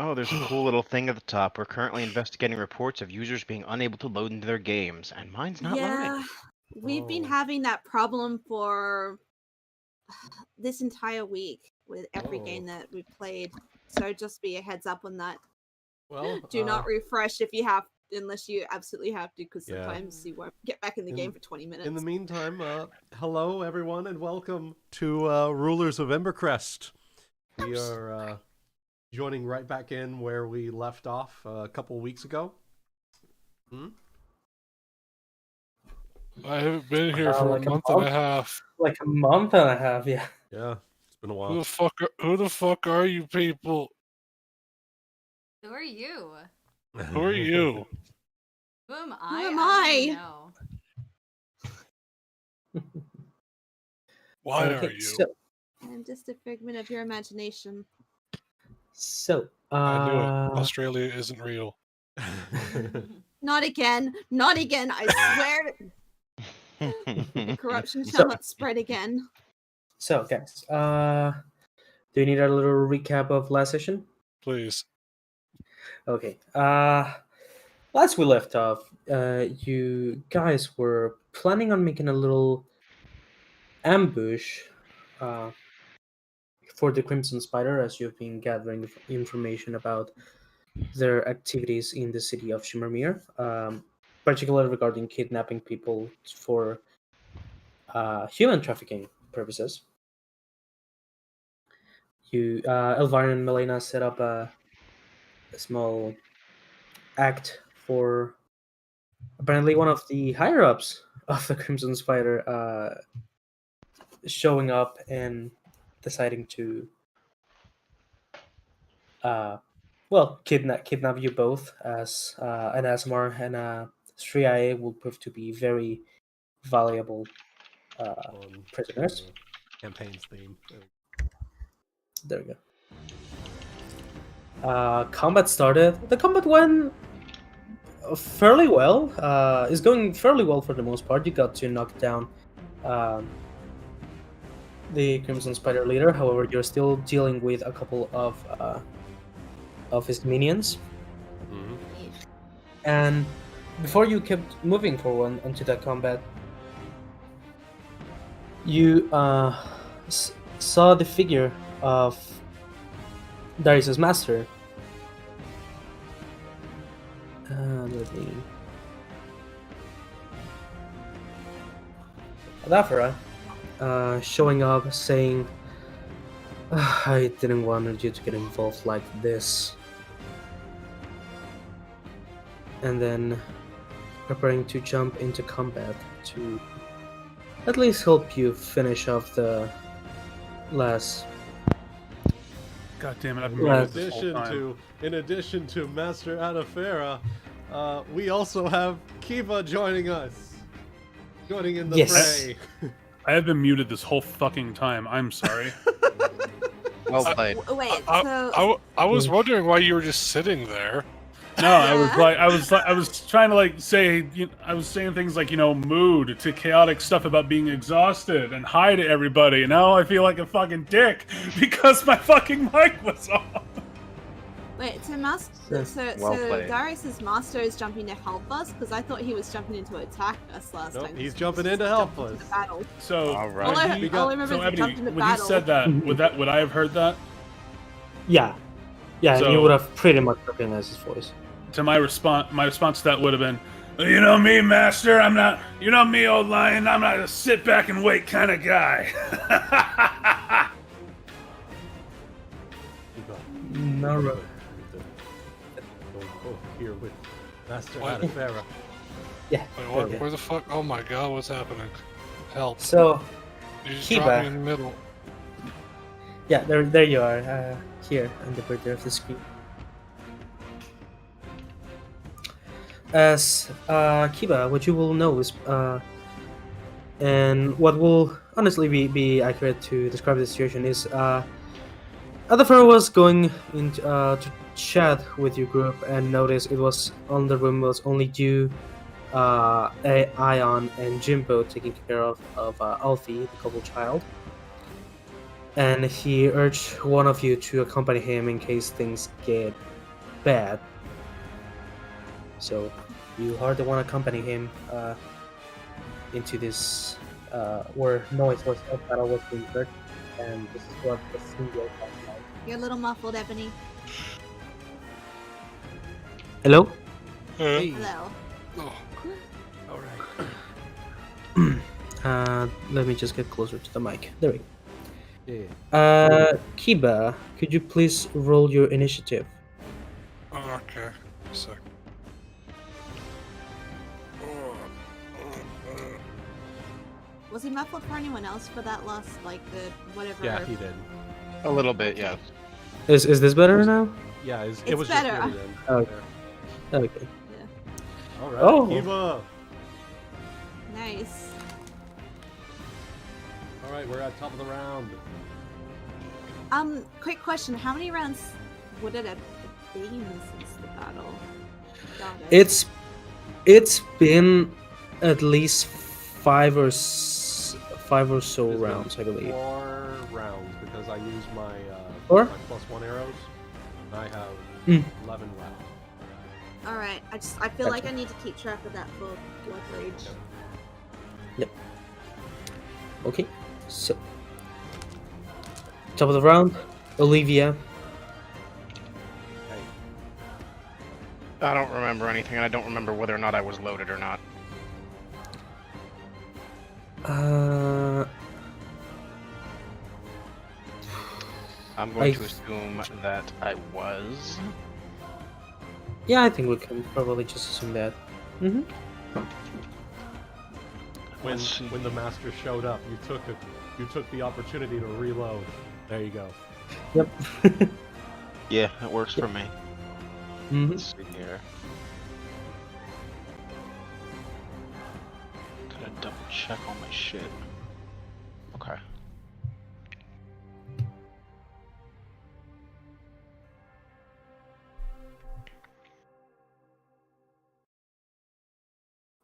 Oh, there's a cool little thing at the top. We're currently investigating reports of users being unable to load into their games, and mine's not loading. We've been having that problem for this entire week with every game that we've played. So just be a heads up on that. Well, do not refresh if you have, unless you absolutely have to, because sometimes you won't get back in the game for 20 minutes. In the meantime, hello everyone, and welcome to Rulers of Embercrest. We are joining right back in where we left off a couple weeks ago. I haven't been here for like a month and a half. Like a month and a half, yeah. Yeah, it's been a while. Who the fuck are you people? Who are you? Who are you? Who am I? Who am I? No. Why are you? So, I'm just a figment of your imagination. So, I knew it. Australia isn't real. Not again. Not again. I swear. The corruption shall not spread again. So, guys, do you need a little recap of last session? Please. Okay. Last we left off, you guys were planning on making a little ambush for the Crimson Spider, as you've been gathering information about their activities in the city of Shimmermere, particularly regarding kidnapping people for human trafficking purposes. You, Elvarin and Melaina set up a small act for apparently one of the higher-ups of the Crimson Spider showing up and deciding to kidnap you both, as an Aasimar and Thriae will prove to be very valuable prisoners. Campaign's theme. There we go. Combat started. The combat went fairly well. It's going fairly well for the most part. You got to knock down the Crimson Spider leader. However, you're still dealing with a couple of his minions. Mm-hmm. And before you kept moving forward onto that combat, you saw the figure of Darius' master. Let me... Adafra, showing up saying, I didn't want you to get involved like this. And then preparing to jump into combat to at least help you finish off the last... God damn it! I've been muted In this whole time. addition to Master Adafera, we also have Kiva joining us. Joining in the fray. I have been muted this whole fucking time. I'm sorry. Well played. Wait, I was wondering why you were just sitting there. No, I was trying to say, I was saying things like, mood to chaotic stuff about being exhausted and hi to everybody. And now I feel like a fucking dick because my fucking mic was off. Wait, so Darius's master is jumping to help us? Because I thought he was jumping in to attack us last time. He's jumping in to help us. So, all right. All I remember is he jumped into when battle. you said that, would I have heard that? Yeah, So- and you would have pretty much recognized his voice. To my response to that would have been, you know me, Master, I'm not, me, old lion, I'm not a sit back and wait kind of guy. No, Here with Master What? Adafera. yeah. Wait, where the fuck? Oh my god, what's happening? Help. So, You just Kiva. dropped me in the middle. yeah, there you are, here on the border of the screen. As Kiba, what you will know is, and what will honestly be accurate to describe the situation is, Adafra was going in to chat with your group and noticed it was on the room was only you, Ion, and Jimbo taking care of Alfie, the couple child. And he urged one of you to accompany him in case things get bad. So you hardly want to accompany him into this where noise was of battle was being heard, and this is what the single sounds like. You're a little muffled, Ebony. Hello? Hey. Hello. Oh, All right. Let me just get closer to the mic. There we go. Yeah. Kiba, could you please roll your initiative? okay. A sec. Was he muffled for anyone else for that last, like, the whatever? Yeah, he did. A little bit, yeah. Is this better now? Yeah, it It's was better. just really then. Okay. There. Okay. All right, Oh. Kiva. Nice. All right, we're at top of the round. Quick question. How many rounds would it have been since the battle started? It's been at least five or so There's been rounds, I believe. 4 rounds because I used my Four? my +1 arrows. And I have Mm. 11 rounds. Alright, I feel like I need to keep track of that for Blood Rage. Okay, so top of the round, Olivia. Hey, I don't remember anything, and I don't remember whether or not I was loaded or not. I'm going to assume that I was. Yeah, I think we can probably just assume that. Mm-hmm. when the master showed up, you took the opportunity to reload. There you go. Yep. Yeah, it works for me. Mm-hmm. Let's see here. Gotta double check all my shit. Okay.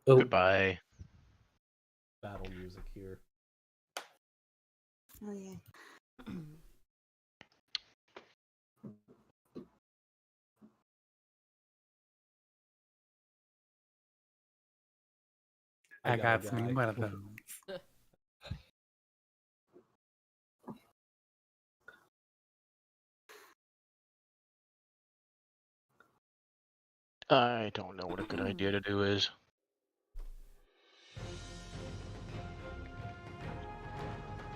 Oh, Goodbye. Battle music here. Oh yeah. I got some guy. weapons. I don't know what a good idea to do is.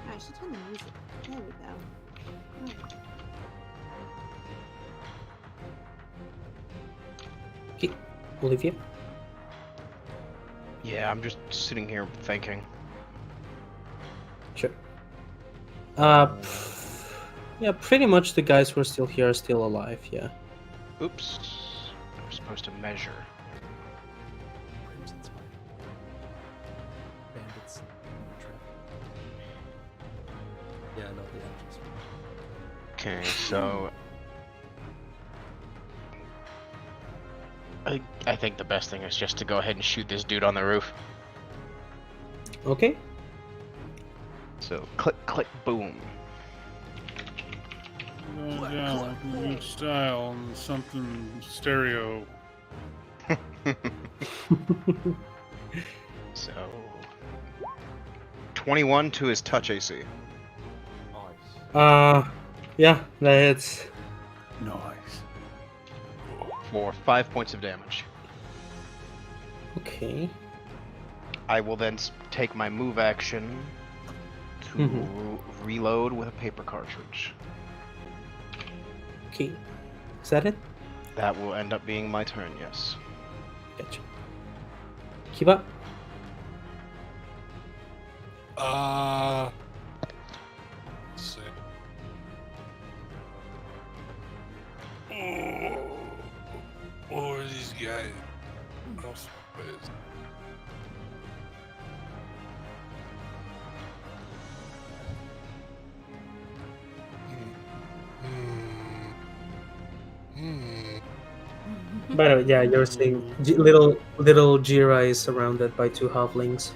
I should turn the music. There we go. okay. Olivia. Yeah, I'm just sitting here thinking. Sure. Yeah, pretty much the guys who are still here are still alive. Yeah. Oops. I'm supposed to measure. Crimson Spire. Bandits. Trap. Yeah, I know the actions. Okay, so I think the best thing is just to go ahead and shoot this dude on the roof. Okay. So click, click, boom. Yeah, like a good style and something stereo. So 21 to his touch AC Nice. Yeah, that hits. Nice. for 5 points of damage. Okay. I will then take my move action to reload with a paper cartridge. Okay. Is that it? That will end up being my turn, yes. Gotcha. Keep up. Let's see. Oh, what are these guys? By the way, yeah, you're seeing little Jeera is surrounded by 2 halflings.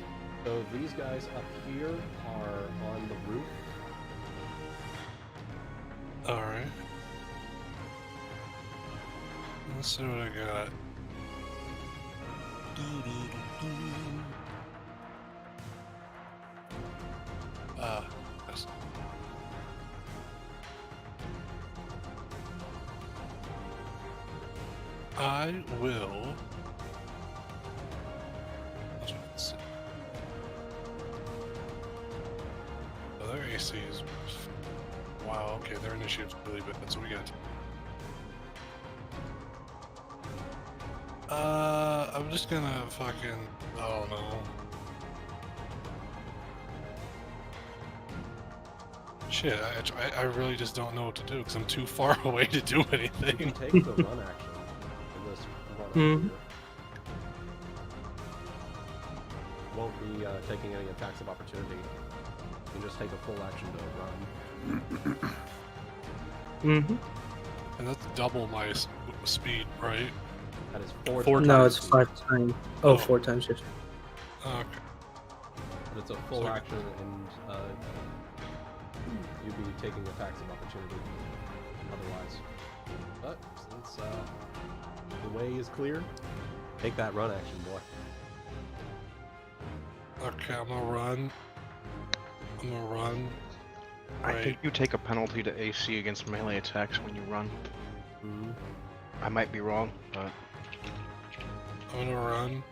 So these guys up here are on the roof. Alright. Let's see what I got. Yes. I will. Let's see. Oh, their AC is. Wow, okay, their initiative's really bad, so we got. I'm just gonna fucking. I don't know. Shit, I really just don't know what to do because I'm too far away to do You anything. can take the run action in this run Mhm. here. Won't be taking any attacks of opportunity. You can just take a full action to run. Mm-hmm. And that's double my speed, right? That is four No, times it's speed, 5 times. Oh, Oh. 4 times. Yes. Okay. but it's a full So- action, and you'd be taking attacks of opportunity otherwise. But since the way is clear, take that run action, boy. Okay, I'm gonna run. I think you take a penalty to AC against melee attacks when you run. Mm-hmm. I might be wrong, but I'm gonna run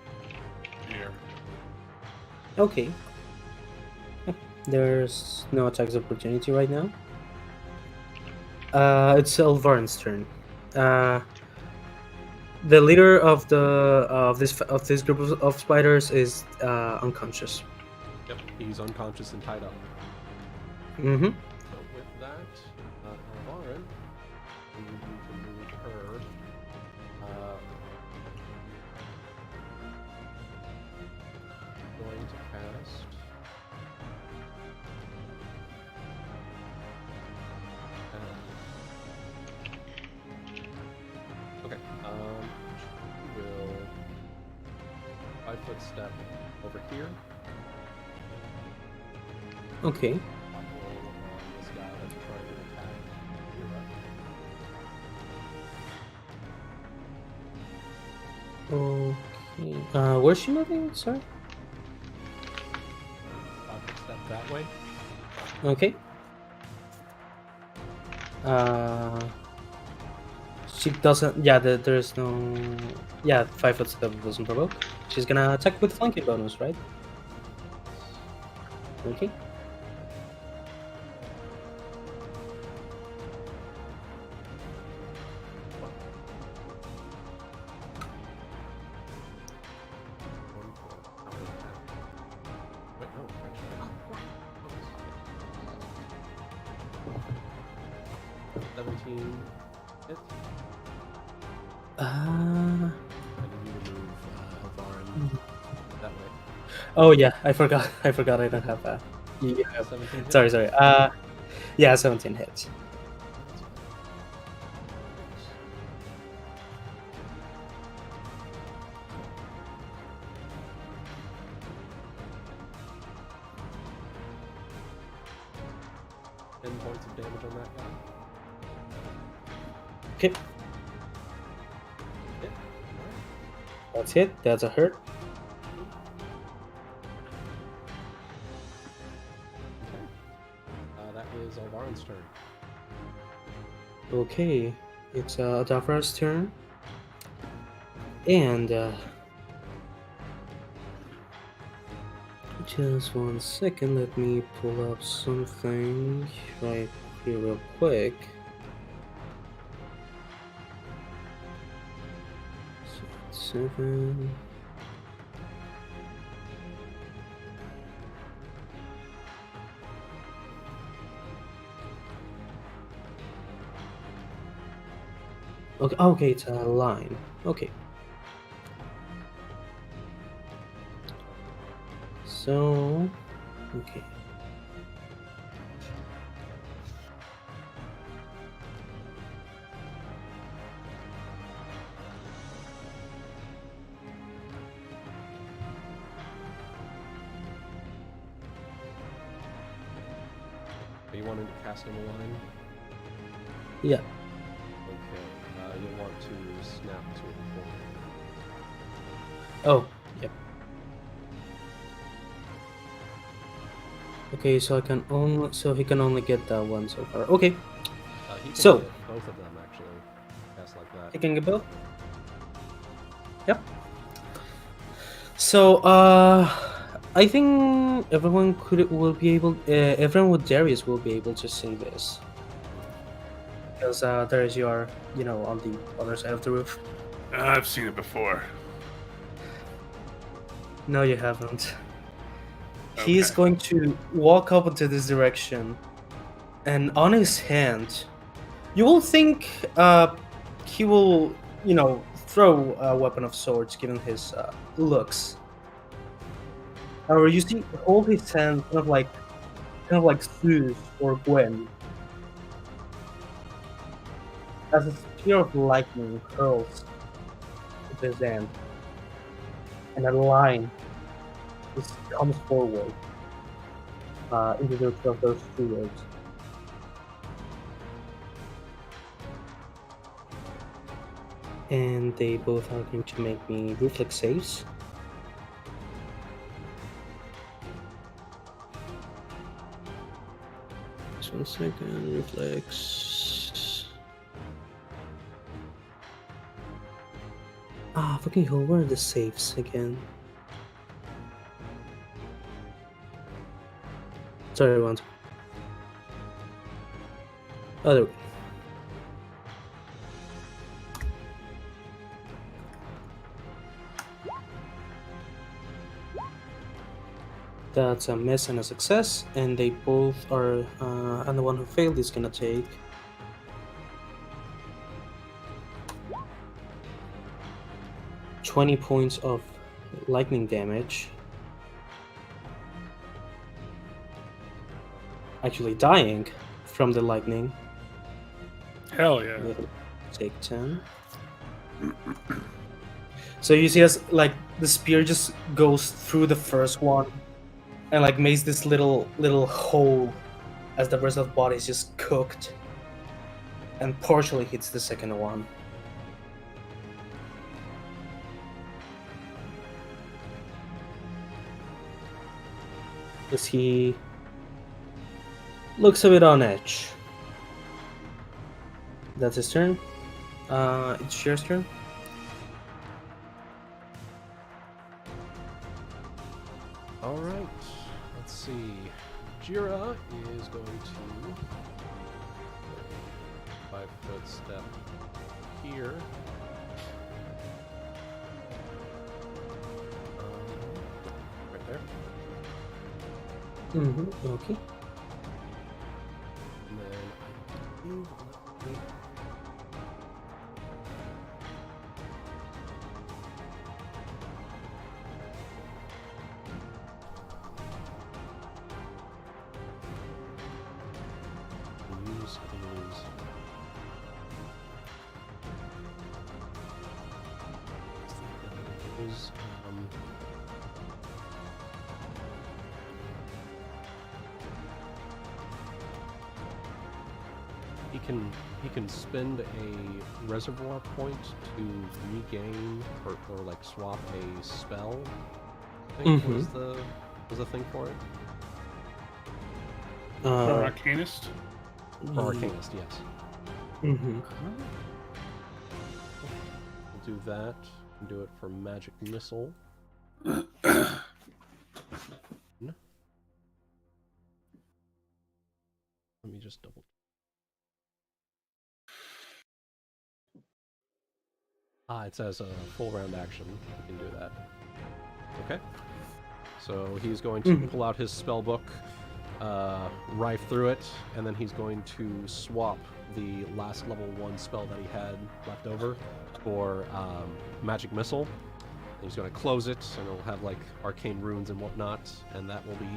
here. Okay. There's no attacks of opportunity right now. It's Elvarin's turn. The leader of this group of spiders is unconscious. Yep, he's unconscious and tied up. Mm-hmm. So with that, Elvarin, we need you to move her. Going to cast. Okay. She will 5-foot step over here. Okay. Roll on this guy that's trying to attack Jeera. Okay. Where's she moving? Sorry. 5-foot step that way. Okay. She doesn't. Yeah, there's no. Yeah, 5-foot step doesn't provoke. She's gonna attack with flanking bonus, right? Okay. Wait, no, actually. 17 hit. I need you to move Elvarin that way. Oh yeah, I forgot. I don't have that. You have. 17 hit. Sorry. Yeah, 17 hits. Points of damage on that guy. Okay, Hit. Alright. that's it. That's a hurt. Okay. That is Elvarin's turn. Okay, it's Davra's turn. And just 1 second, let me pull up something right here real quick. 7. Okay, it's a line. Okay. So, okay. Are you wanting to cast him a line? Yeah. Okay. You'll want to snap to it for me. Oh, yep. Okay, so he can only get that one so far. Okay, He can So- get both of them actually. Cast like that. he can get both. Yep. So I think everyone everyone with Darius will be able to see this. Because Darius, you are, on the other side of the roof. I've seen it before. No, you haven't. He's Okay. going to walk up into this direction, and on his hand, you will think he will, throw a weapon of swords, given his looks. However, you see, hold his hand kind of like Zeus or Gwen, as a spear of lightning curls with his hand, and a line just comes forward into the of those two words. And they both are going to make me reflex saves. Just 1 second, reflex. Fucking hell, where are the saves again? Sorry, one. Oh, there we go. That's a miss and a success, and they both are. And the one who failed is gonna take 20 points of lightning damage. Actually, dying from the lightning. Hell yeah. They'll take 10. So you see, as the spear just goes through the first one, and makes this little hole as the rest of the body is just cooked, and partially hits the second one. As he looks a bit on edge. That's his turn. It's Jeera's turn. All right. Let's see. Jeera is going to 5-foot step here. Right there. Okay. And then I believe let me use his he can spend a reservoir point to regain or swap a spell. I think was the thing for it. For Arcanist? For Arcanist, yes. Mm-hmm. We'll do that. And do it for Magic Missile. Let me just double. It says a full round action. You can do that. Okay. So he's going to pull out his spell book, rife through it, and then he's going to swap the last level 1 spell that he had left over for Magic Missile. And he's going to close it, and it'll have arcane runes and whatnot, and that will be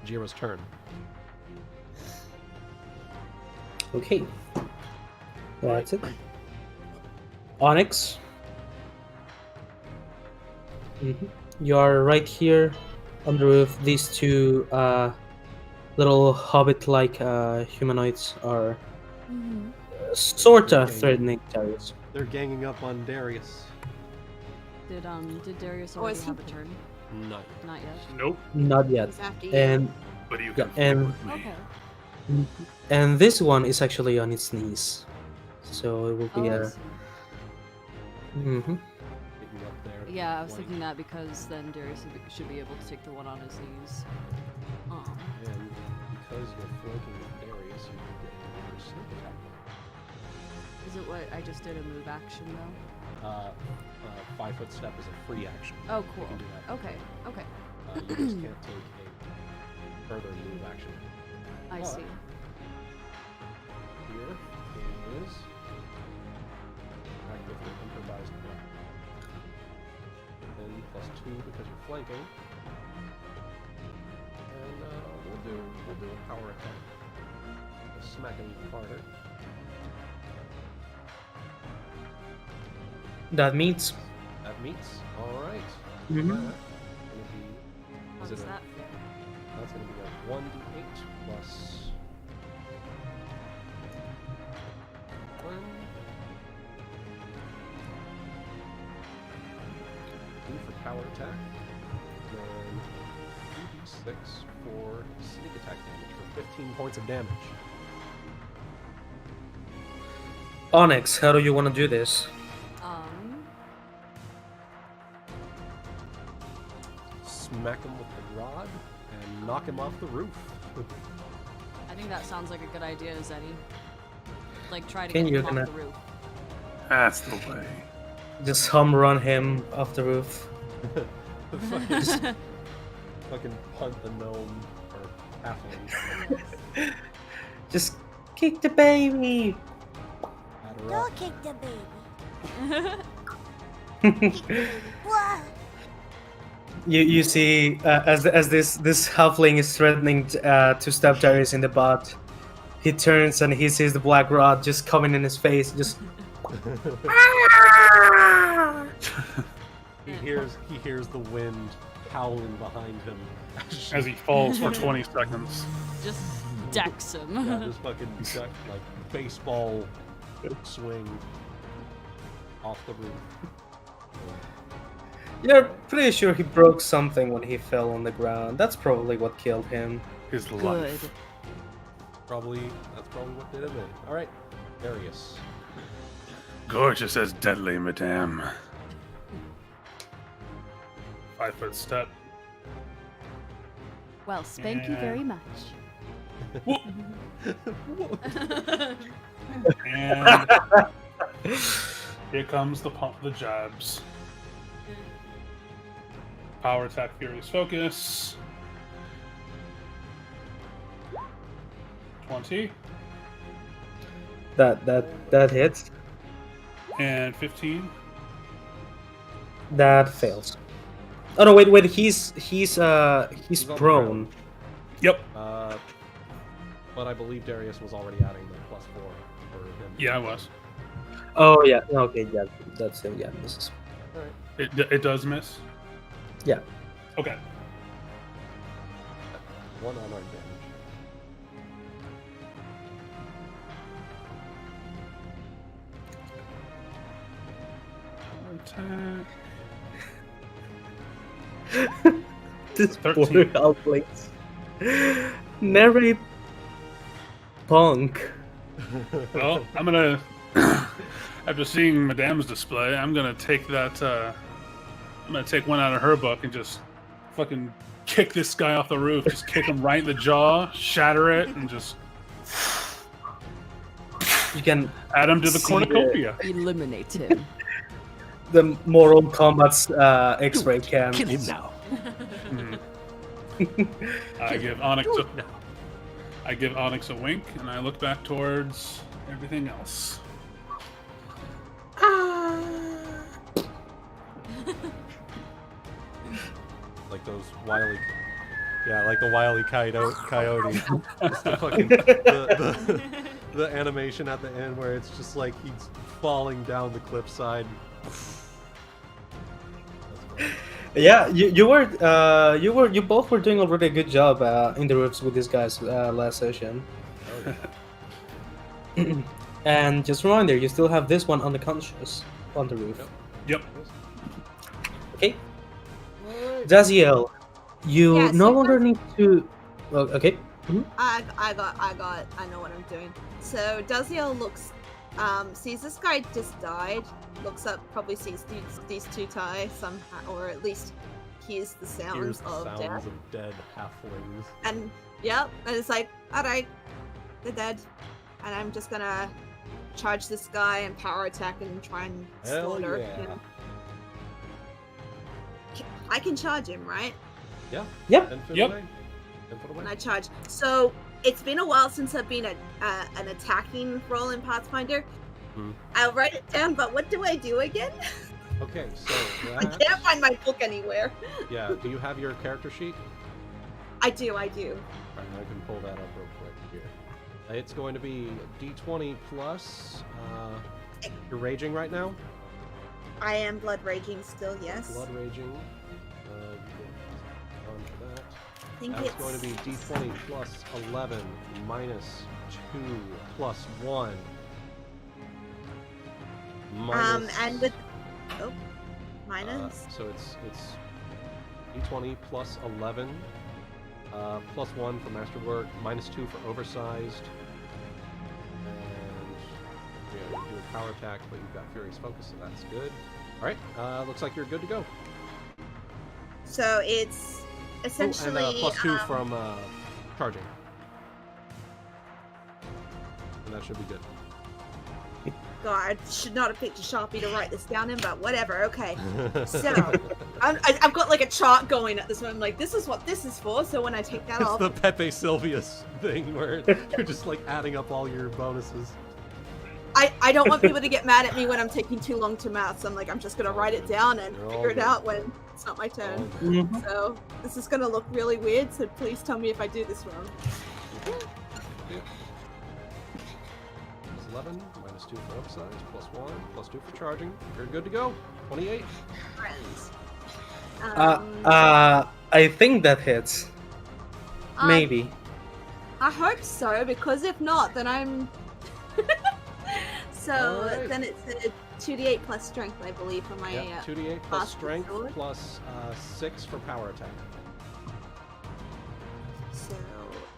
Jeera's turn. Okay. That's it. Onyx. You're right here on the roof. These two little hobbit-like humanoids are sorta threatening Darius. They're ganging up on Darius. Did Darius Oh, already is he- have a turn? Not Not yet. Nope. Not yet. He's after you. And But you Yeah, can and- with me. Okay. and this one is actually on its knees, so it will Oh, be I a. see. Mhm. getting up there. Yeah, I was flank. thinking that because then Darius should be able to take the one on his knees. And because you're flanking Darius, you can get your sneak attack. Is it what I just did a move action though? 5-foot step is a free action. Oh, You cool. can do that. Okay, okay. You just can't take a further move action. I But see. Here is act with your improvised weapon. Then +2 because you're flanking. And we'll do a power attack. A smacking harder. That means. That meets. All right. Mhm. That gonna be. What Is is it that? That's gonna be a 1d8 plus 1. 2 for power attack. Then 2d6 for sneak attack damage for 15 points of damage. Onyx, how do you want to do this? Smack him with the rod and knock him off the roof. I think that sounds like a good idea, Zenny. Like try to Can get you him off gonna- the roof. That's the way. Just home run him off the roof. Fucking punt the gnome or halfling. Just kick the baby. Batter up. Don't kick the baby. Kick the baby. Whoa. You see as this halfling is threatening to stab Darius in the butt, he turns and he sees the black rod just coming in his face. Just He hears the wind howling behind him. As he falls for 20 seconds. Just decks him. Yeah, just fucking duck, like baseball swing off the roof. you're pretty sure he broke something when he fell on the ground. That's probably what killed him. His Good. life. That's probably what did it. All right, Darius. Gorgeous as deadly, madame. 5-foot step. Well, thank you Yeah. very much. And here comes the jabs. Power attack, furious focus. 20 That hits. and 15. That fails. Oh no! Wait. He's on the prone. Yep. But I believe Darius was already adding the +4 for him. Yeah, I was. Oh yeah. Okay. Yeah. That's him. Yeah. This is. All right. It does miss. Yeah. Okay. 1 unarmed damage. Attack. This 13. poor halflings. Narrate punk. Well, I'm gonna. After seeing Madame's display, I'm gonna take that. I'm gonna take one out of her book and just fucking kick this guy off the roof. Just kick him right in the jaw, shatter it, and just You can add him to the See cornucopia. Eliminate him. the Mortal Kombat's X-ray cam. Kill him now. I give Onyx a wink, and I look back towards everything else. Like those wily, like the wily coyote. Just the fucking the animation at the end where it's just like he's falling down the cliffside. Yeah, you both were doing a really good job in the roofs with these guys last session. And just a reminder, you still have this one unconscious on the roof. Yep. Okay. Dazielle, you Yeah, no so longer need to. Well, okay. I know what I'm doing. So Dazielle looks, sees this guy just died, looks up, probably sees these two die somehow, or at least hears the sounds of death. of dead halflings. And yep, and it's like, alright, they're dead. And I'm just gonna charge this guy and power attack and try and slaughter him. I can charge him, right? Yeah. Yep. 10 foot Yep. away. 10 foot away. When I charge. So it's been a while since I've been an attacking role in Pathfinder. I'll write it down, but what do I do again? Okay, so I can't find my book anywhere. Yeah, do you have your character sheet? I do. Alright, I can pull that up real quick here. It's going to be D20 plus. You're raging right now? I am blood raging still, yes. Blood raging. On for that. I think That's it's going to be D20 plus 11 minus 2 plus 1. Minus, and with minus. so it's D20 plus 11 plus 1 for masterwork, minus 2 for oversized, and you do a power attack, but you've got Furious Focus, so that's good. All right, looks like you're good to go. So it's essentially and plus 2 from charging, and that should be good. God, I should not have picked a Sharpie to write this down in, but whatever, okay. So, I've got like a chart going at this moment, like, this is what this is for, so when I take that off... It's the Pepe Silvius thing, where you're just like adding up all your bonuses. I don't want people to get mad at me when I'm taking too long to math, so I'm like, I'm just gonna write it down and figure it out when it's not my turn. So, this is gonna look really weird, so please tell me if I do this wrong. 11, minus 2 for upsize, plus 1, plus 2 for charging. You're good to go. 28. Friends. I think that hits. Maybe. I hope so, because if not, then I'm... So, Alright. then it's a 2d8 plus strength, I believe, for my... 2d8 plus fast strength, sword. plus 6 for power attack. So,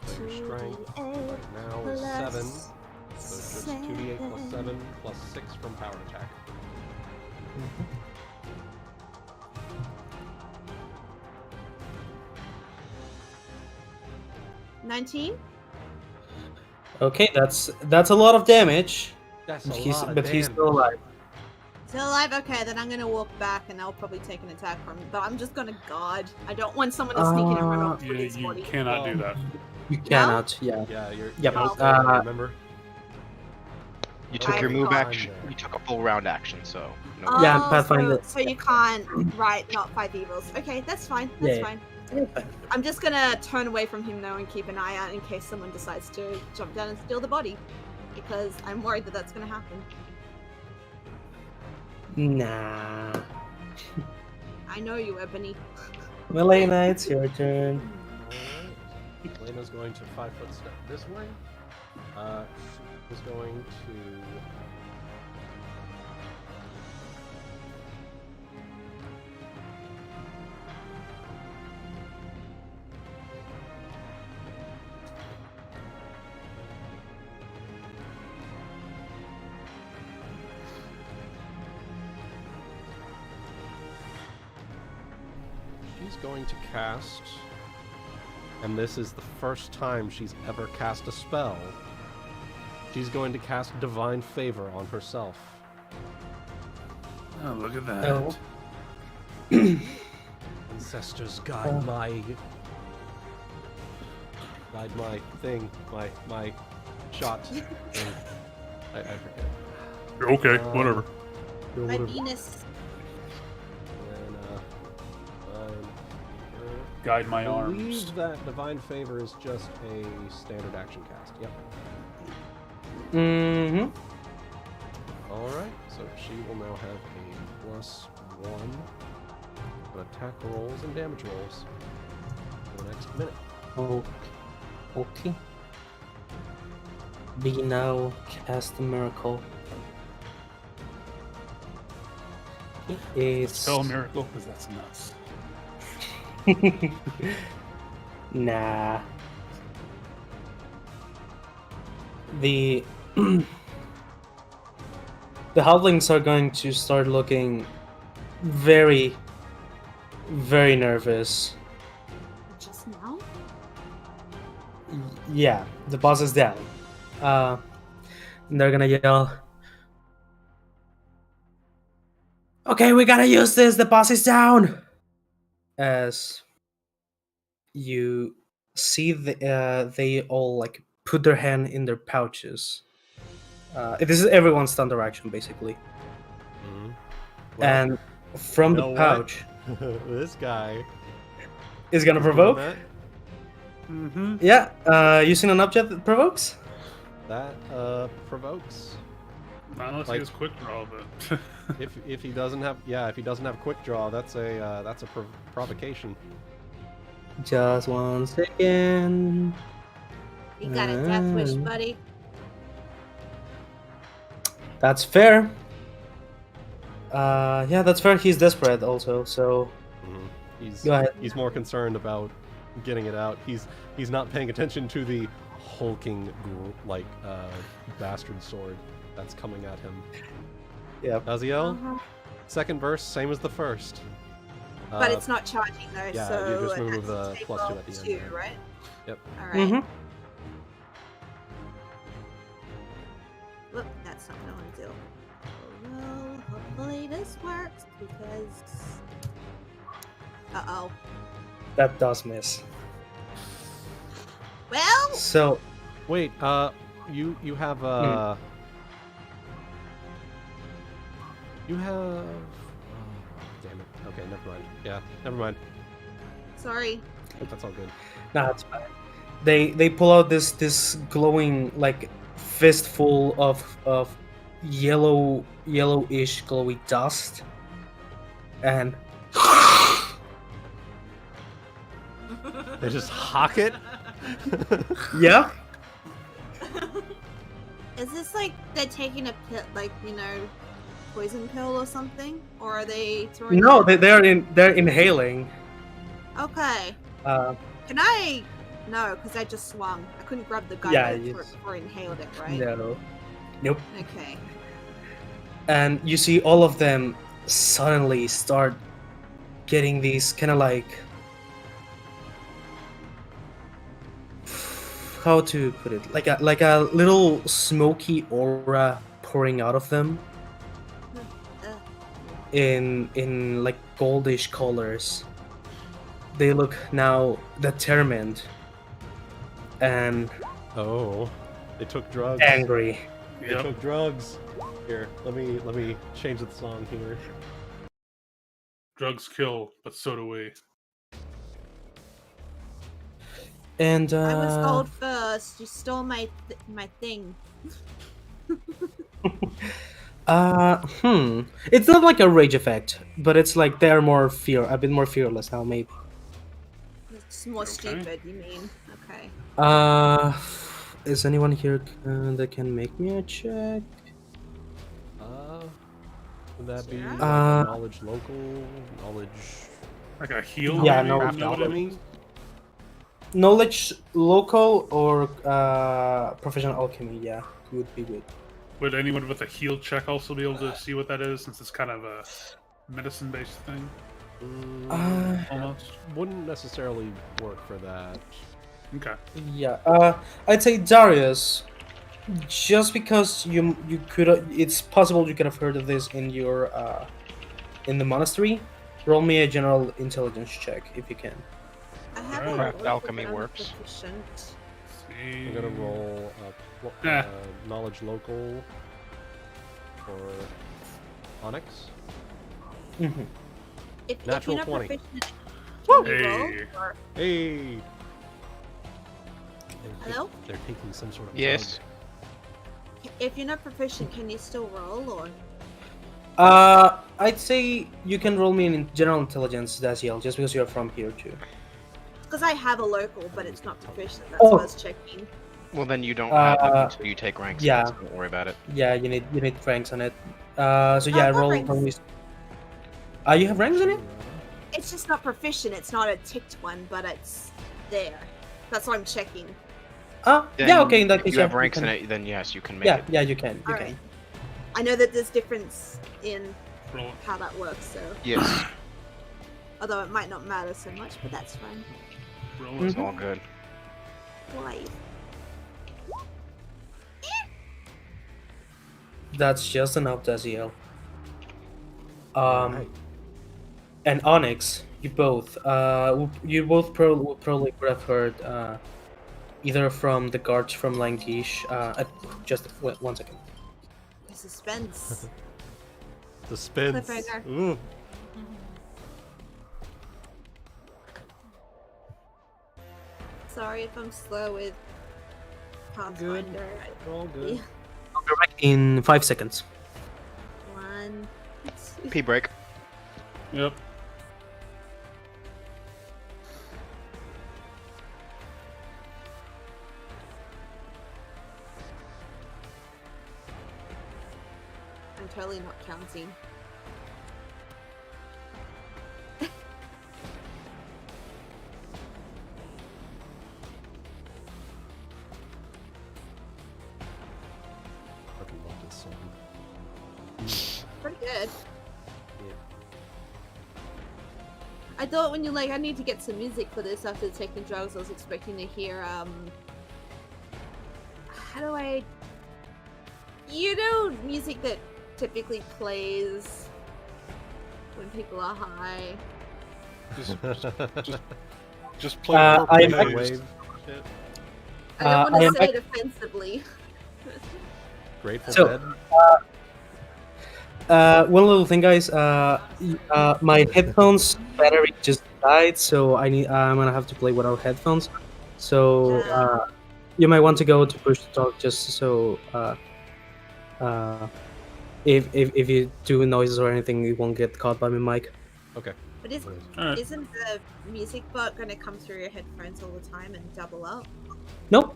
So your strength 2d8 right now is 7. So it's just 2d8 plus 7 plus 6 from power attack. 19? Okay, that's a lot of damage. That's But a he's lot of but he's damage. still alive. Still alive? Okay, then I'm gonna walk back and I'll probably take an attack from him. But I'm just gonna guard. I don't want someone to sneak in and run off Yeah, with his you body. cannot do that. You cannot. Yeah. Yeah, you're. Yep. You're remember? You took I your move forgot. action. You took a full round action, so. No. Oh, Yeah, Pathfinder. so you can't write not 5 evils. Okay, that's fine. That's Yeah. fine. I'm just gonna turn away from him though and keep an eye out in case someone decides to jump down and steal the body, because I'm worried that that's gonna happen. Nah. I know you, Ebony. Melaina, it's your turn. Alright. Elena's going to 5-foot step this way. She's going to. She's going to cast, and this is the first time she's ever cast a spell. She's going to cast Divine Favor on herself. Oh, look at that. Oh. Ancestors guide my thing, my shot thing. I forget. Okay, whatever. My Venus. And Guide my I arms. believe that Divine Favor is just a standard action cast. Yep. Mm-hmm. Alright, so she will now have a +1 on attack rolls and damage rolls for the next minute. Oh. Okay. Be now cast a miracle. It's Spell miracle, because that's nuts. nah. The the halflings are going to start looking very, very nervous. Just now? Yeah, the boss is down. They're gonna yell, "Okay, we gotta use this. The boss is down." As you see, they all like put their hand in their pouches. This is everyone's thunder action, basically. Mhm. And from you the know what? pouch This guy is gonna is doing provoke. that. Mm-hmm. Yeah, using an object that provokes. That provokes. Not unless Like- he has quick draw, but If he doesn't have quick draw, that's a provocation. Just 1 second. You got a death wish, buddy. That's fair. Yeah, that's fair. He's desperate also, so Mhm. He's go ahead. he's more concerned about getting it out. He's not paying attention to the hulking bastard sword that's coming at him. Yeah. Dazielle, Uh-huh. second verse, same as the first. But it's not charging though, yeah, so you just it move has the to take +2 roll at the end 2, there. right? Yep. Alright. Mhm. Whoop, that's not what I want to do. Well, hopefully this works because. Uh-oh. That does miss. Well, So Wait, you have you have. Oh, damn it. Okay, never mind. Yeah, never mind. sorry. That's all good. nah, it's fine. They pull out this glowing like fistful of yellowish glowy dust, and They just hock it. yeah, Is this like they're taking a pill, like, poison pill or something? Or are they throwing no, it- they're inhaling. Okay. Can I? No, because I just swung. I couldn't grab the gun Yeah, before I inhaled it, right? No, nope. Okay. And you see all of them suddenly start getting these kind of like, how to put it, like a little smoky aura pouring out of them in like goldish colors. They look now determined and Oh, they took drugs. angry. They yep. took drugs. Here, let me change the song here. Drugs kill, but so do we. And I was told first. You stole my thing. It's not like a rage effect, but it's like they're a bit more fearless now, maybe. It's more Okay. stupid. You mean? Okay. Is anyone here that can make me a check? Would that be Yeah. knowledge local, knowledge Like a heal? Yeah, maybe? no, craft Know what I alchemy? mean? Knowledge local or professional alchemy? Yeah, would be good. Would anyone with a heal check also be able to see what that is, since it's kind of a medicine-based thing, almost? Wouldn't necessarily work for that. Okay. Yeah. I'd say Darius. Just because you could, it's possible you could have heard of this in your in the monastery. Roll me a general intelligence check if you can. I have Alright. a Craft local, alchemy but I'm works. proficient. See. I'm gonna roll Yeah. knowledge local for Onyx. Mm-hmm. If Natural you're not 20. proficient, can you Hey. roll? Or, Hey. Hello? They're taking some sort of Yes. if you're not proficient, can you still roll? Or I'd say you can roll me in general intelligence, Dazielle, just because you're from here too. because I have a local, but it's not proficient. That's Oh. what I was checking. Well, then you don't have them Uh, until you take ranks. yeah. So don't worry about it. Yeah, you need ranks on it. So yeah, I've got roll. ranks. You have ranks on it? It's just not proficient. It's not a ticked one, but it's there. That's what I'm checking. Yeah. Okay. In that If case, you have yeah, ranks in can. it, then yes, you can make Yeah, it. yeah, you can. You All can. right. I know that there's difference in Roll it. how that works, so Yes, although it might not matter so much, but that's fine. Roll it. it's all good. Why? That's just enough, Dazielle. And Onyx, you both probably would have heard either from the guards from Langish. Just one second. The suspense. Suspense. Cliffhanger. Ooh. Sorry if I'm slow with Pathfinder. All good. I'll be back in 5 seconds. 1, 2. Pee break. Yep. I'm totally not counting. Fucking love this song. Pretty good. I thought when you're like, I need to get some music for this after taking drugs, I was expecting to hear, how do I... You know, music that typically plays when people are high. Just play. I'm Warpriest. Wave. I don't want I to am say it offensively. Grateful So- Dead. One little thing, guys. My headphones battery just died, so I'm gonna have to play without headphones. So you might want to go to push to talk just so if you do noises or anything, you won't get caught by my mic. Okay. But Alright. isn't the music bot going to come through your headphones all the time and double up? Nope.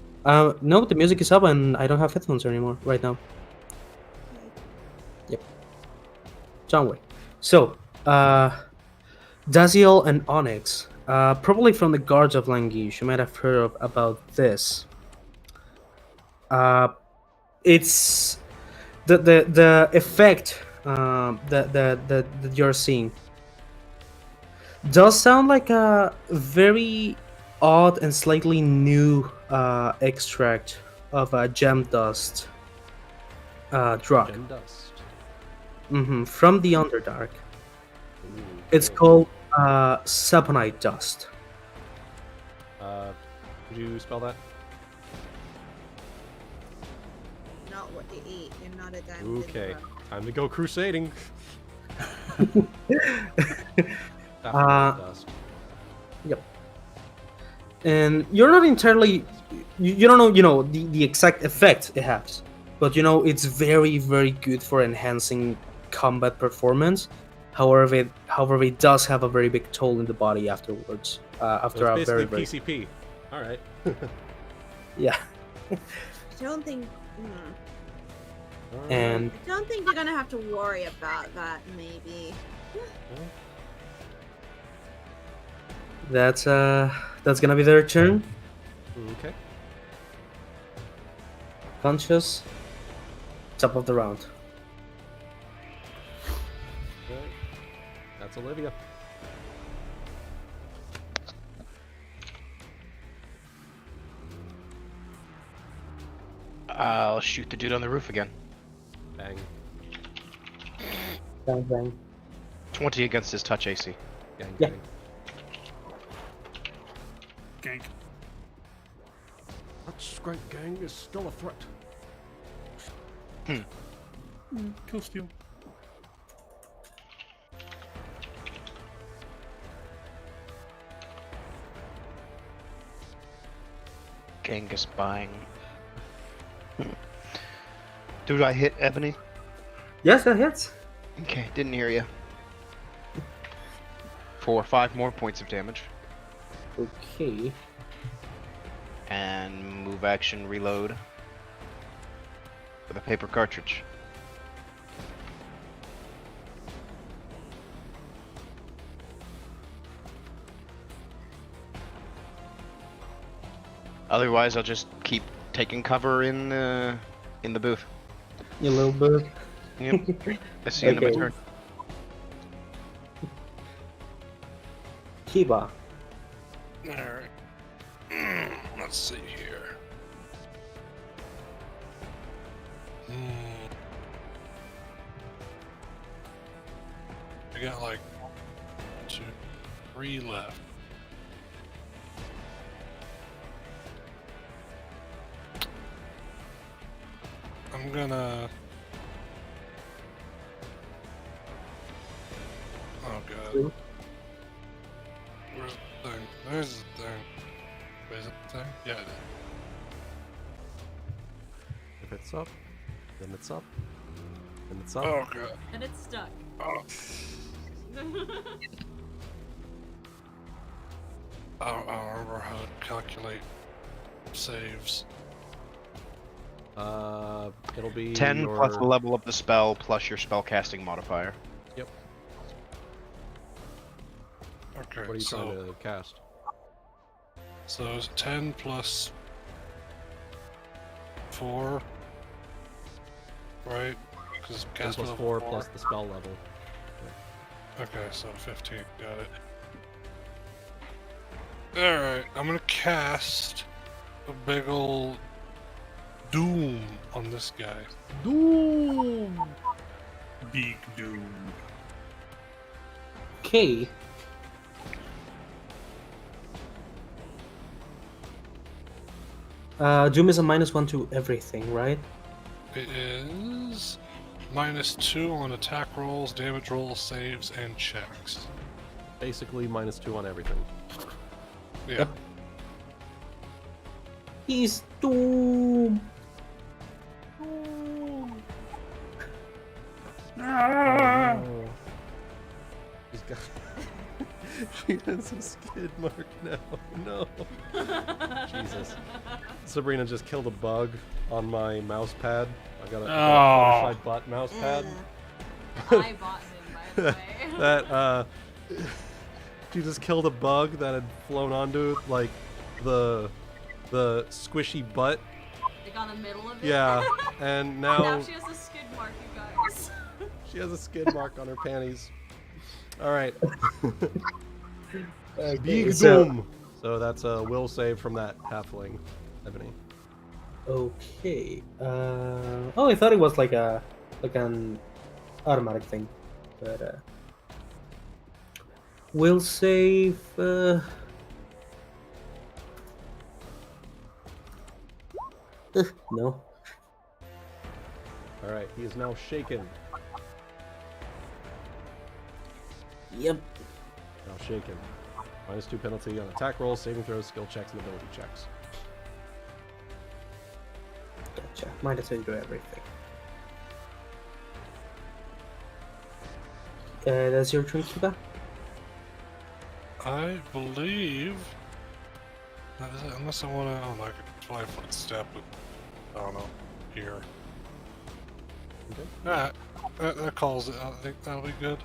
No, the music is up and I don't have headphones anymore right now. Don't worry. So, Dazielle and Onyx, probably from the guards of Langish, you might have heard about this. It's the effect that you're seeing does sound like a very odd and slightly new extract of a gem dust drug. Gem dust. From the Underdark. Ooh, It's cool. called Saponite dust. Could you spell that? Not what you eat. You're not a diamond. in the Okay. rough. Time to go crusading. Dust. And you're not entirely you don't know the exact effect it has, but it's very, very good for enhancing combat performance. However, it does have a very big toll in the body afterwards. After So a it's very, basically very PCP. All right. yeah. I don't think. And I don't think you're gonna have to worry about that. Maybe. that's gonna be their turn. Okay. Conscious. Top of the round. Okay. That's Olivia. I'll shoot the dude on the roof again. Bang. Bang bang. 20 against his touch AC. Gang, Yeah. gang. Gank. That scrape gang is still a threat. Kill steal. Genghis buying. Did I hit Ebony? Yes, that hits. Okay, didn't hear you. For 5 more points of damage. Okay. and move action reload with a paper cartridge. Otherwise, I'll just keep taking cover in the booth. You little booth. Yep. That's the end of my Okay. turn. Kiba. Alright. Let's see here. I got like 2, 3 left. I'm gonna. Oh god. Where's the thing? There's the thing. Wait, is it the thing? Yeah, it is. If it's up, then it's up, then it's up. Oh god. And it's stuck. Oh. I don't remember how to calculate saves. It'll be 10 your... plus the level of the spell plus your spellcasting modifier. Yep. Okay, What are you trying to cast? So it's 10 plus 4, right? Because 10 cast plus level 4 plus the spell level. Okay, so 15. Got it. Alright, I'm gonna cast a big ol' Doom on this guy. Doom! Big Doom. Okay. Doom is a -1 to everything, right? It is -2 on attack rolls, damage rolls, saves, and checks. Basically -2 on everything. Yeah. Yep. He's Doom. Oh. He's got... she has a skid mark now. No. Jesus. Sabrina just killed a bug on my mouse pad. I got a Fluttershy butt mouse pad. I bought him, by the way. That, she just killed a bug that had flown onto, like, the squishy butt. Like on the middle of it? Yeah, and Now now she has a skid mark, you guys. she has a skid mark on her panties. Alright. Big so- Doom! So that's a will save from that halfling, Ebony. Okay. Oh, I thought it was like an automatic thing, but we'll save. No. Alright, he is now shaken. Yep. Now shaken. -2 penalty on attack rolls, saving throws, skill checks, and ability checks. Gotcha. -2 to everything. That's your turn, Kiba? I believe. That is it, unless I want to. Oh, I could 5-foot step. I don't know. Here. Okay. Alright. That calls it. I think that'll be good.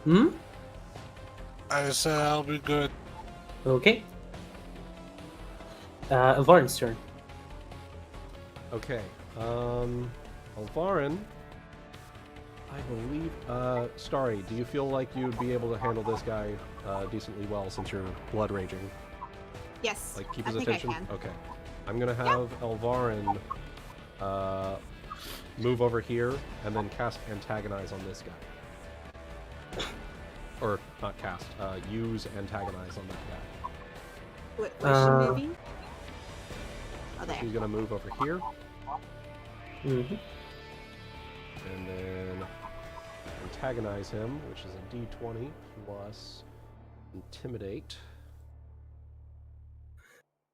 Hmm? I said that'll be good. Okay. Elvarin's turn. Okay. Elvarin, I believe. Starry, do you feel like you'd be able to handle this guy decently well since you're blood raging? Yes. Like keep I his think attention? I can. Okay. I'm gonna have Elvarin move over here and then cast Antagonize on this guy. Or not cast, use Antagonize on that guy. Where's she moving? Oh, there. She's gonna move over here Mm-hmm. and then antagonize him, which is a D20 plus Intimidate.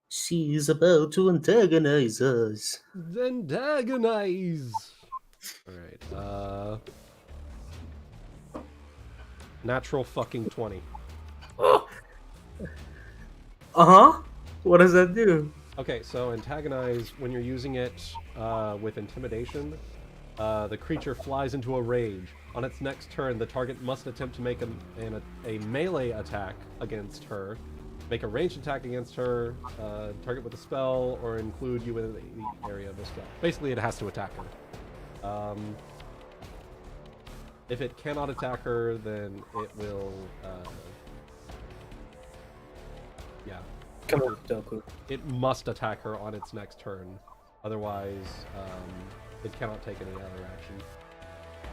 She's about to antagonize us. Antagonize! Alright, natural fucking 20. Uh-huh. What does that do? Okay, so antagonize, when you're using it with intimidation, the creature flies into a rage. On its next turn, the target must attempt to make a melee attack against her, make a ranged attack against her, target with a spell, or include you within the area of the spell. Basically, it has to attack her. If it cannot attack her, then it will... yeah. Come on, Doku. It must attack her on its next turn. Otherwise, it cannot take any other action.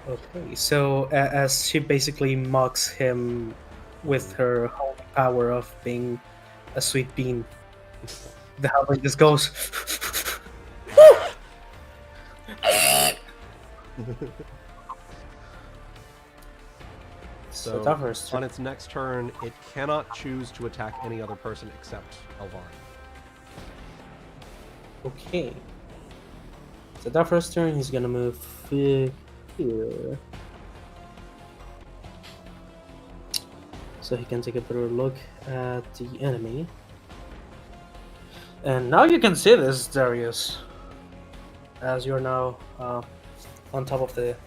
Okay, so as she basically mocks him with her whole power of being a sweet bean, the halfling just goes. So, that first on its next turn, it cannot choose to attack any other person except Elvarin. Okay. So that first turn, he's gonna move here. So he can take a better look at the enemy. And now you can see this, Darius. As you're now on top of the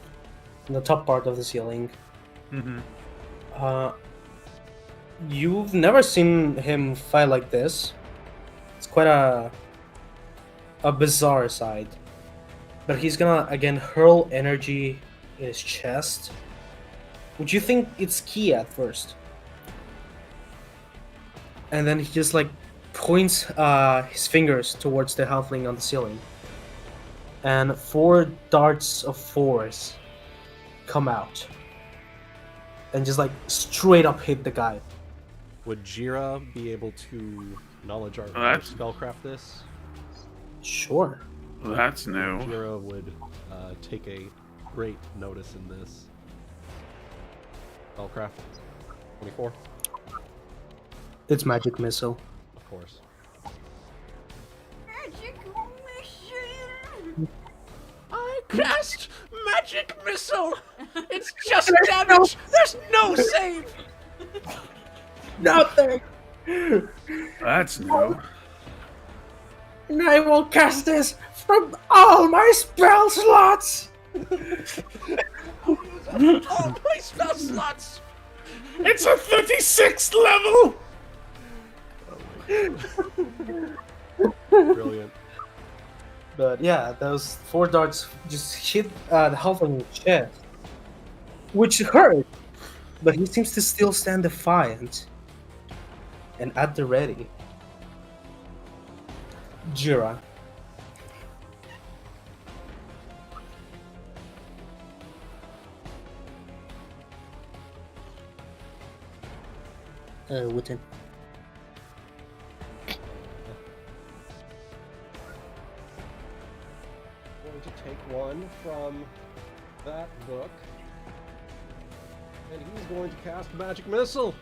top part of the ceiling. Mm-hmm. You've never seen him fight like this. It's quite a bizarre side. But he's gonna again hurl energy in his chest. Would you think it's ki at first? And then he just like points his fingers towards the halfling on the ceiling. And 4 darts of force come out. And just like straight up hit the guy. Would Jeera be able to knowledge art spellcraft this? Sure. Well, that's new. Jeera would take a great notice in this. Spellcraft 24. It's magic missile. Of course. Magic mission. I cast magic missile. It's just damage. There's no save. Nothing. That's new. And I will cast this from all my spell slots. All my spell slots. It's a 36th level. Brilliant. But yeah, those 4 darts just hit the halfling in the chest, which hurt. But he seems to still stand defiant and at the ready. Jeera. Wuten. Going to take one from that book, and he's going to cast magic missile.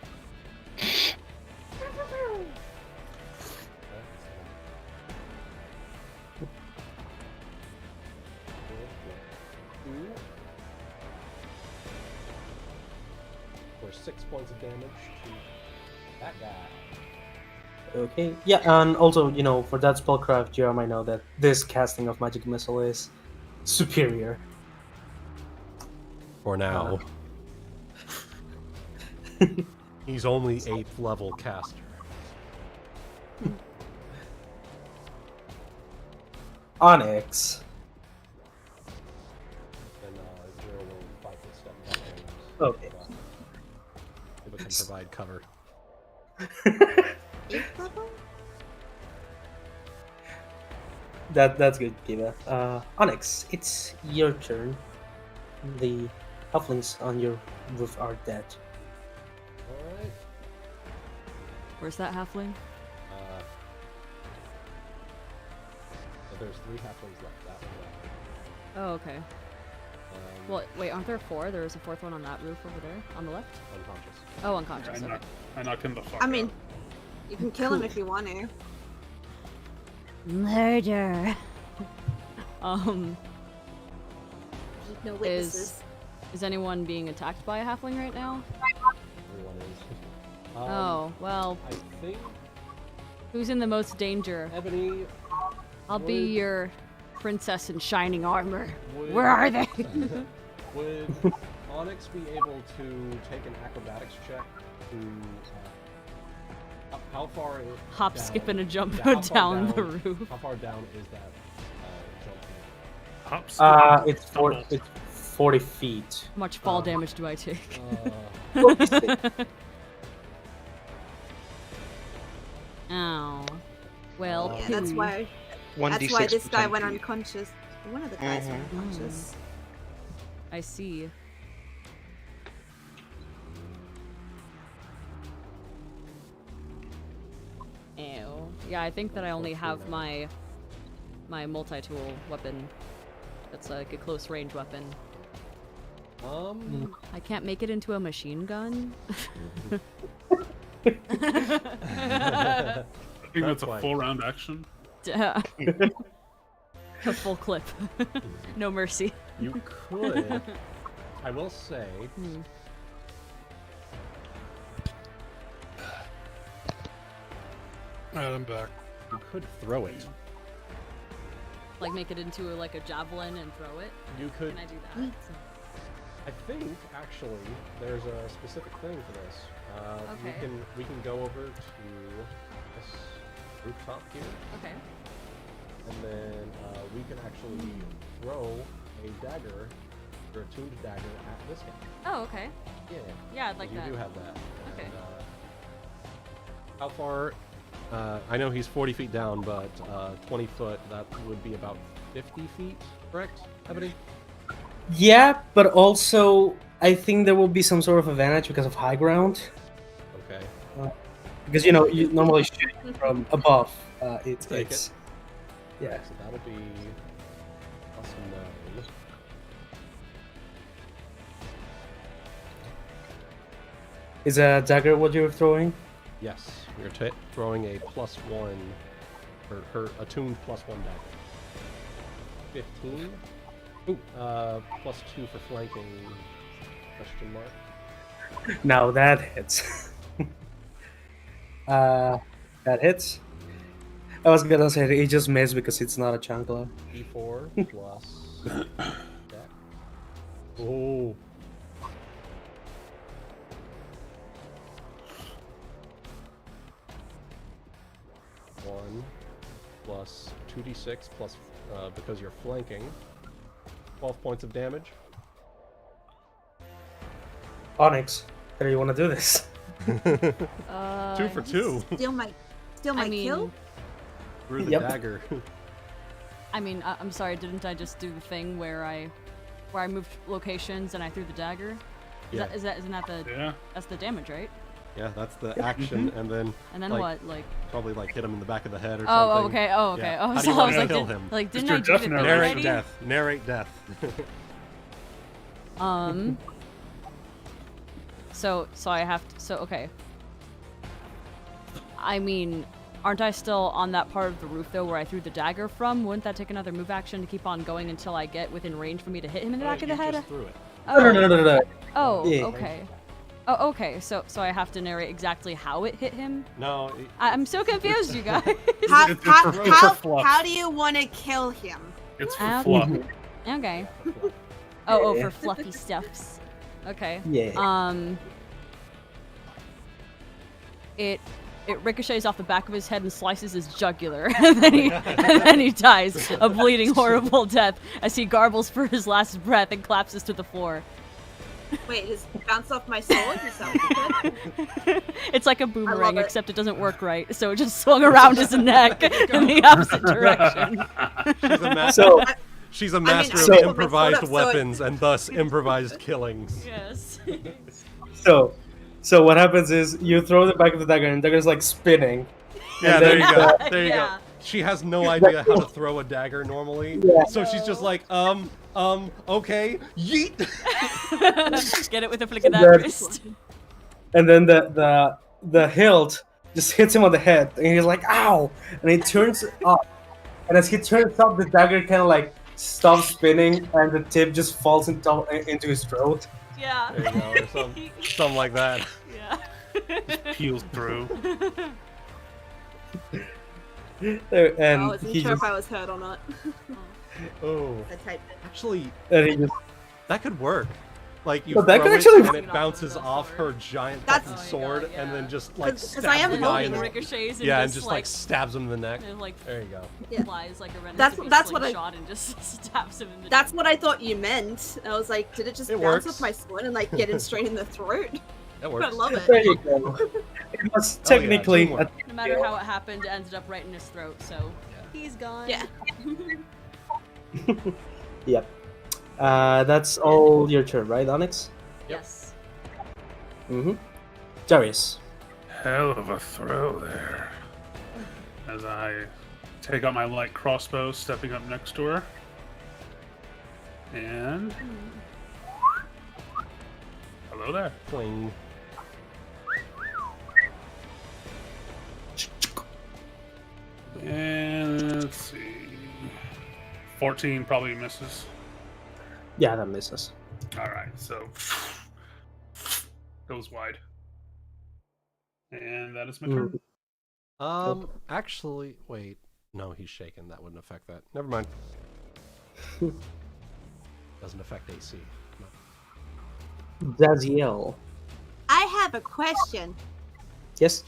For 6 points of damage to that guy. Okay. Yeah, and also, you know, for that spellcraft, Jeera might know that this casting of magic missile is superior. For now. He's only 8th level caster. Onyx. And Jeera will fight this step back. Okay. It can provide cover. That's good, Kiva. Onyx, it's your turn. The halflings on your roof are dead. Alright. Where's that halfling? So there's 3 halflings left. That one left. Oh, okay. Well, wait, aren't there 4? There was a 4th one on that roof over there, on the left? Unconscious. Oh, unconscious, okay. I knocked him the fuck I mean, out. you can kill him if you want to. Murder! No witnesses. Is anyone being attacked by a halfling right now? Everyone is. Oh, well, I think Who's in the most danger? Ebony. I'll be your princess in shining armor. Would- Where are they? Would Onyx be able to take an acrobatics check to how far? Hop, down, skip, and a jump how far down the roof. How far down is that jump? Hop, It's 40 feet. How much fall damage do I take? Ow. Well, Yeah, that's why. 1d6 That's why this for guy 10 went feet. unconscious. One of the guys went unconscious. I see. Ew. Yeah, I think that I only have my multi-tool weapon. That's like a close range weapon. I can't make it into a machine gun. I think that's a fine. full round action. A full clip. No mercy. You could. I will say. Alright, I'm back. You could throw it. Like make it into like a javelin and throw it. You could. Can I do that? I think actually there's a specific thing for this. Okay. We can go over to this rooftop here, Okay. and then we can actually throw a dagger or a tuned dagger at this guy. Oh, okay. Yeah. Yeah, I'd like you that. do have that. Okay. And, how far? I know he's 40 feet down, but 20 foot. That would be about 50 feet, correct, Ebony? Yeah, but also I think there will be some sort of advantage because of high ground. Okay. Because you normally shoot from above. It's Take yeah. So that'll be plus 9. Is a dagger what you're throwing? Yes, you're throwing a +1, or her attuned +1 dagger. 15. Ooh, +2 for flanking. Question mark. Now that hits. That hits. I was gonna say it just missed because it's not a chancla. D4 plus. Deck. Oh. One plus 2d6 plus because you're flanking. 12 points of damage. Onyx, how do you want to do this? 2 for 2. Still might I mean, kill. Through the Yep. dagger. I mean, I'm sorry. Didn't I just do the thing where I moved locations and I threw the dagger? Yeah. Isn't that the Yeah. that's the damage, right? Yeah, that's the action, and then And then like, what? Like probably like hit him in the back of the head or oh, something. okay. Oh, okay. Yeah. Oh, How do so you I want was to like, kill him? like didn't your I do death the thing narrative. Narrate already? death. Narrate death. So I have to. So okay. I mean, aren't I still on that part of the roof though where I threw the dagger from? Wouldn't that take another move action to keep on going until I get within range for me to hit him in the back of the You head? just threw it. Oh. No. Oh, Yeah. okay. Oh, okay. So I have to narrate exactly how it hit him. No. I'm so confused, you guys. How, It's how, for how, fluff. how do you want to kill him? It's for Ah, fluff. Okay. Oh, Yeah. for fluffy stuffs. Okay. Yeah. It ricochets off the back of his head and slices his jugular, and then he dies a bleeding, horrible death as he garbles for his last breath and collapses to the floor. Wait, just bounce off my sword? You sound good. It's like a boomerang, it. except it doesn't work right, so it just swung around his neck in the opposite direction. So She's a mean, master I of put my improvised foot up, so it- weapons and thus improvised killings. Yes. so what happens is you throw the back of the dagger and the dagger's like spinning. Yeah, And there you then, go. There you Yeah. go. She has no idea how to throw a dagger normally, Yeah. so she's just like, okay, yeet. Get it with a flick of that That's- wrist. And then the hilt just hits him on the head, and he's like, "Ow!" And he turns up, and as he turns up, the dagger kind of like stops spinning, and the tip just falls into his throat. Yeah. There you go, or something like that. Yeah. Peels through. And I wasn't he sure just, if I was hurt or not. Oh, I typed it. actually, and he just that could work. Like you Well, that throw could it actually and work. it bounces off her giant That's- fucking Oh my sword, God, and yeah. then just like 'Cause I am stabs the guy in holding the it. ricochets and yeah, and just, just like like stabs him in the neck. and, like, There you go. Yeah. flies like a Ren That's what I- shot and just stabs him in the That's what I thought you meant. I was like, did it just It bounce works. off my sword and like get in straight in the throat? That I works. love it. there you go. It was technically teamwork. No matter how it happened, it ended up right in his throat, so he's gone. Yeah. Yep. That's all your turn, right, Onyx? Yes. Mm-hmm. Darius. Hell of a throw there. As I take out my light crossbow, stepping up next to her. And... Hello there. Fling. And let's see... 14 probably misses. Yeah, that misses. Alright, so... Goes wide. And that is my turn. Actually, wait. No, he's shaken. That wouldn't affect that. Never mind. Doesn't affect AC. Come Dazielle. I have a question. Yes.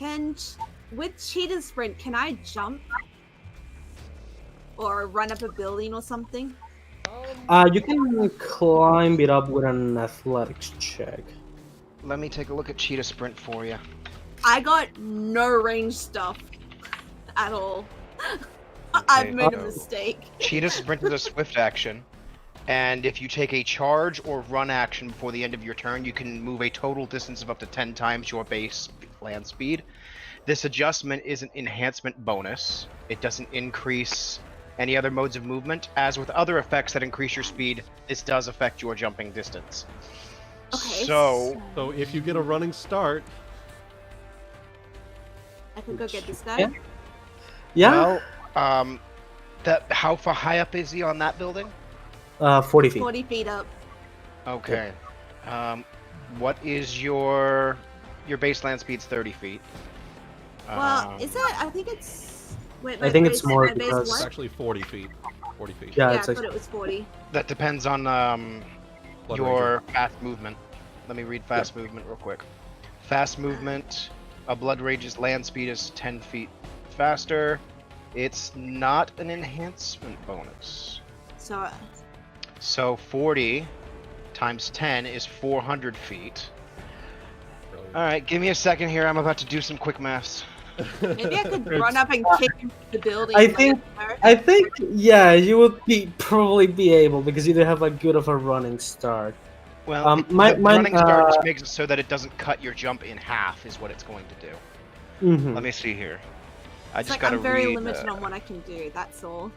With cheetah sprint, can I jump? Or run up a building or something? You can climb it up with an athletics check. Let me take a look at Cheetah Sprint for you. I got no range stuff at all. I've made a so mistake. Cheetah Sprint is a swift action, and if you take a charge or run action before the end of your turn, you can move a total distance of up to 10 times your base land speed. This adjustment is an enhancement bonus. It doesn't increase any other modes of movement. As with other effects that increase your speed, this does affect your jumping distance. Okay. So, So if you get a running start, I can go get this guy. Yeah. Yeah. well, how far high up is he on that building? 40 feet. 40 feet up. Okay. What is your base land speed's 30 feet? Well, is that? I think it's. Wait, I think it's base- more my base because- it's what? actually 40 feet. 40 feet. Yeah, Yeah, it's I like thought it was 40. That depends on Bloodrager. your fast movement. Let me read fast movement real quick. Fast movement, a Bloodrager's land speed is 10 feet faster. It's not an enhancement bonus. So, 40 times 10 is 400 feet. Brilliant. Alright, give me a second here. I'm about to do some quick maths. maybe I could run up and kick the building. I from think- there. I think, yeah, you would probably be able because you do have a good of a running start. Well, the running start just makes it so that it doesn't cut your jump in half, is what it's going to do. Mm-hmm. Let me see here. I It's just like gotta I'm very read, limited on what I can do. That's all.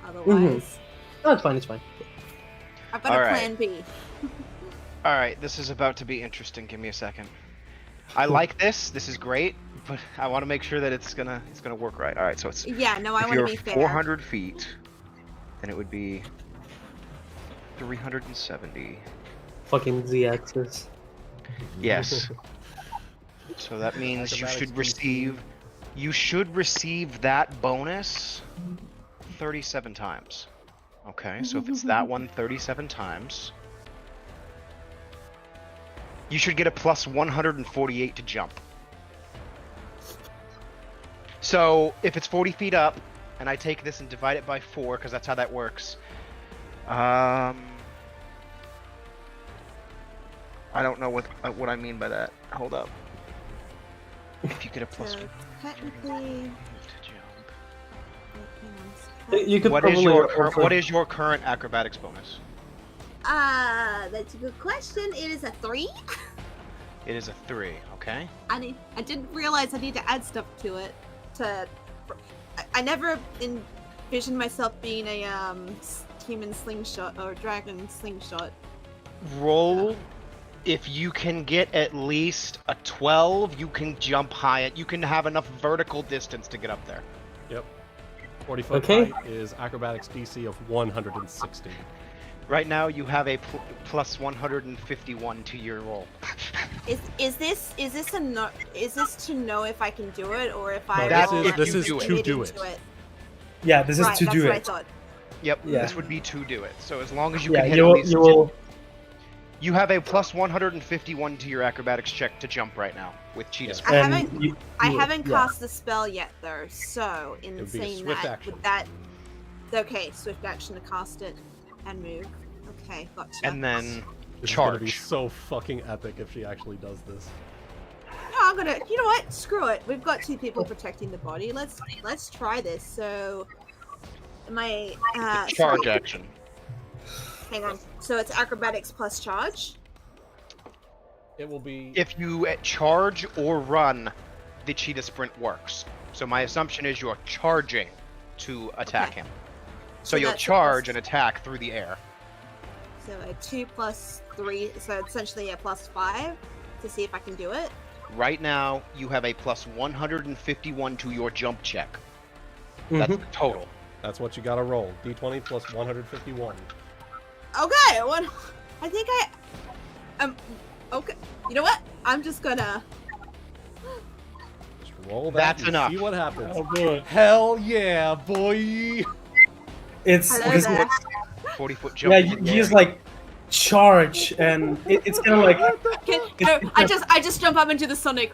Mm-hmm. Otherwise, No, it's fine. It's fine. I've got All a right. plan B. Alright, this is about to be interesting. Give me a second. I like this. This is great, but I want to make sure that it's gonna work right. Alright, so it's Yeah, no, I if want to you're be fair. 400 feet, then it would be 370. Fucking Z-axis. Yes. So that means you should receive that bonus 37 times. Okay, so if it's that one 37 times, you should get a plus 148 to jump. So if it's 40 feet up, and I take this and divide it by 4, because that's how that works. I don't know what I mean by that. Hold up. If you get a plus So, 1 technically, to jump. You could What is probably your offer- what is your current acrobatics bonus? That's a good question. It is a 3. It is a 3. Okay. I didn't realize I need to add stuff to it. I never envisioned myself being a human slingshot or dragon slingshot. Roll. If you can get at least a 12, you can jump high. You can have enough vertical distance to get up there. Yep. 40 foot Okay. height is acrobatics DC of 160. Right now, you have a plus 151 to your roll. Is this a no? Is this to know if I can do it or if No, I? That's roll if this you is do to it. do into it. Yeah, this is Right, to that's do what I it. thought. Yep, Yeah. this would be to do it. So as long as you Yeah, can hit you at will. least You will. you have a plus 151 to your acrobatics check to jump right now with cheetah I and haven't- you- I you- haven't yeah. cast the spell yet though, so in It would be a saying swift that, action. would that? Okay, swift action to cast it and move. Okay, gotcha. and then This is gonna be charge. so fucking epic if she actually does this. No, I'm gonna. You know what? Screw it. We've got two people protecting the body. Let's try this. So, my Charge sorry, action. hang on. So it's acrobatics plus charge. It will be. If you charge or run, the cheetah sprint works. So my assumption is you're charging to attack Okay. him. So So you'll that's a charge plus- and attack through the air. So a 2 plus 3. So essentially a plus 5 to see if I can do it. Right now, you have a plus 151 to your jump check. That's Mhm. the total. That's what you gotta roll. D20 plus 151. Okay, one. I think okay. You know what? I'm just gonna. Just roll that. That's and enough. See what happens. I'll do it. Hell yeah, boy! It's Hello this, there. 40-foot jump. yeah. in You the air. just like charge, and it's kind of like No, I just jump up into the sonic.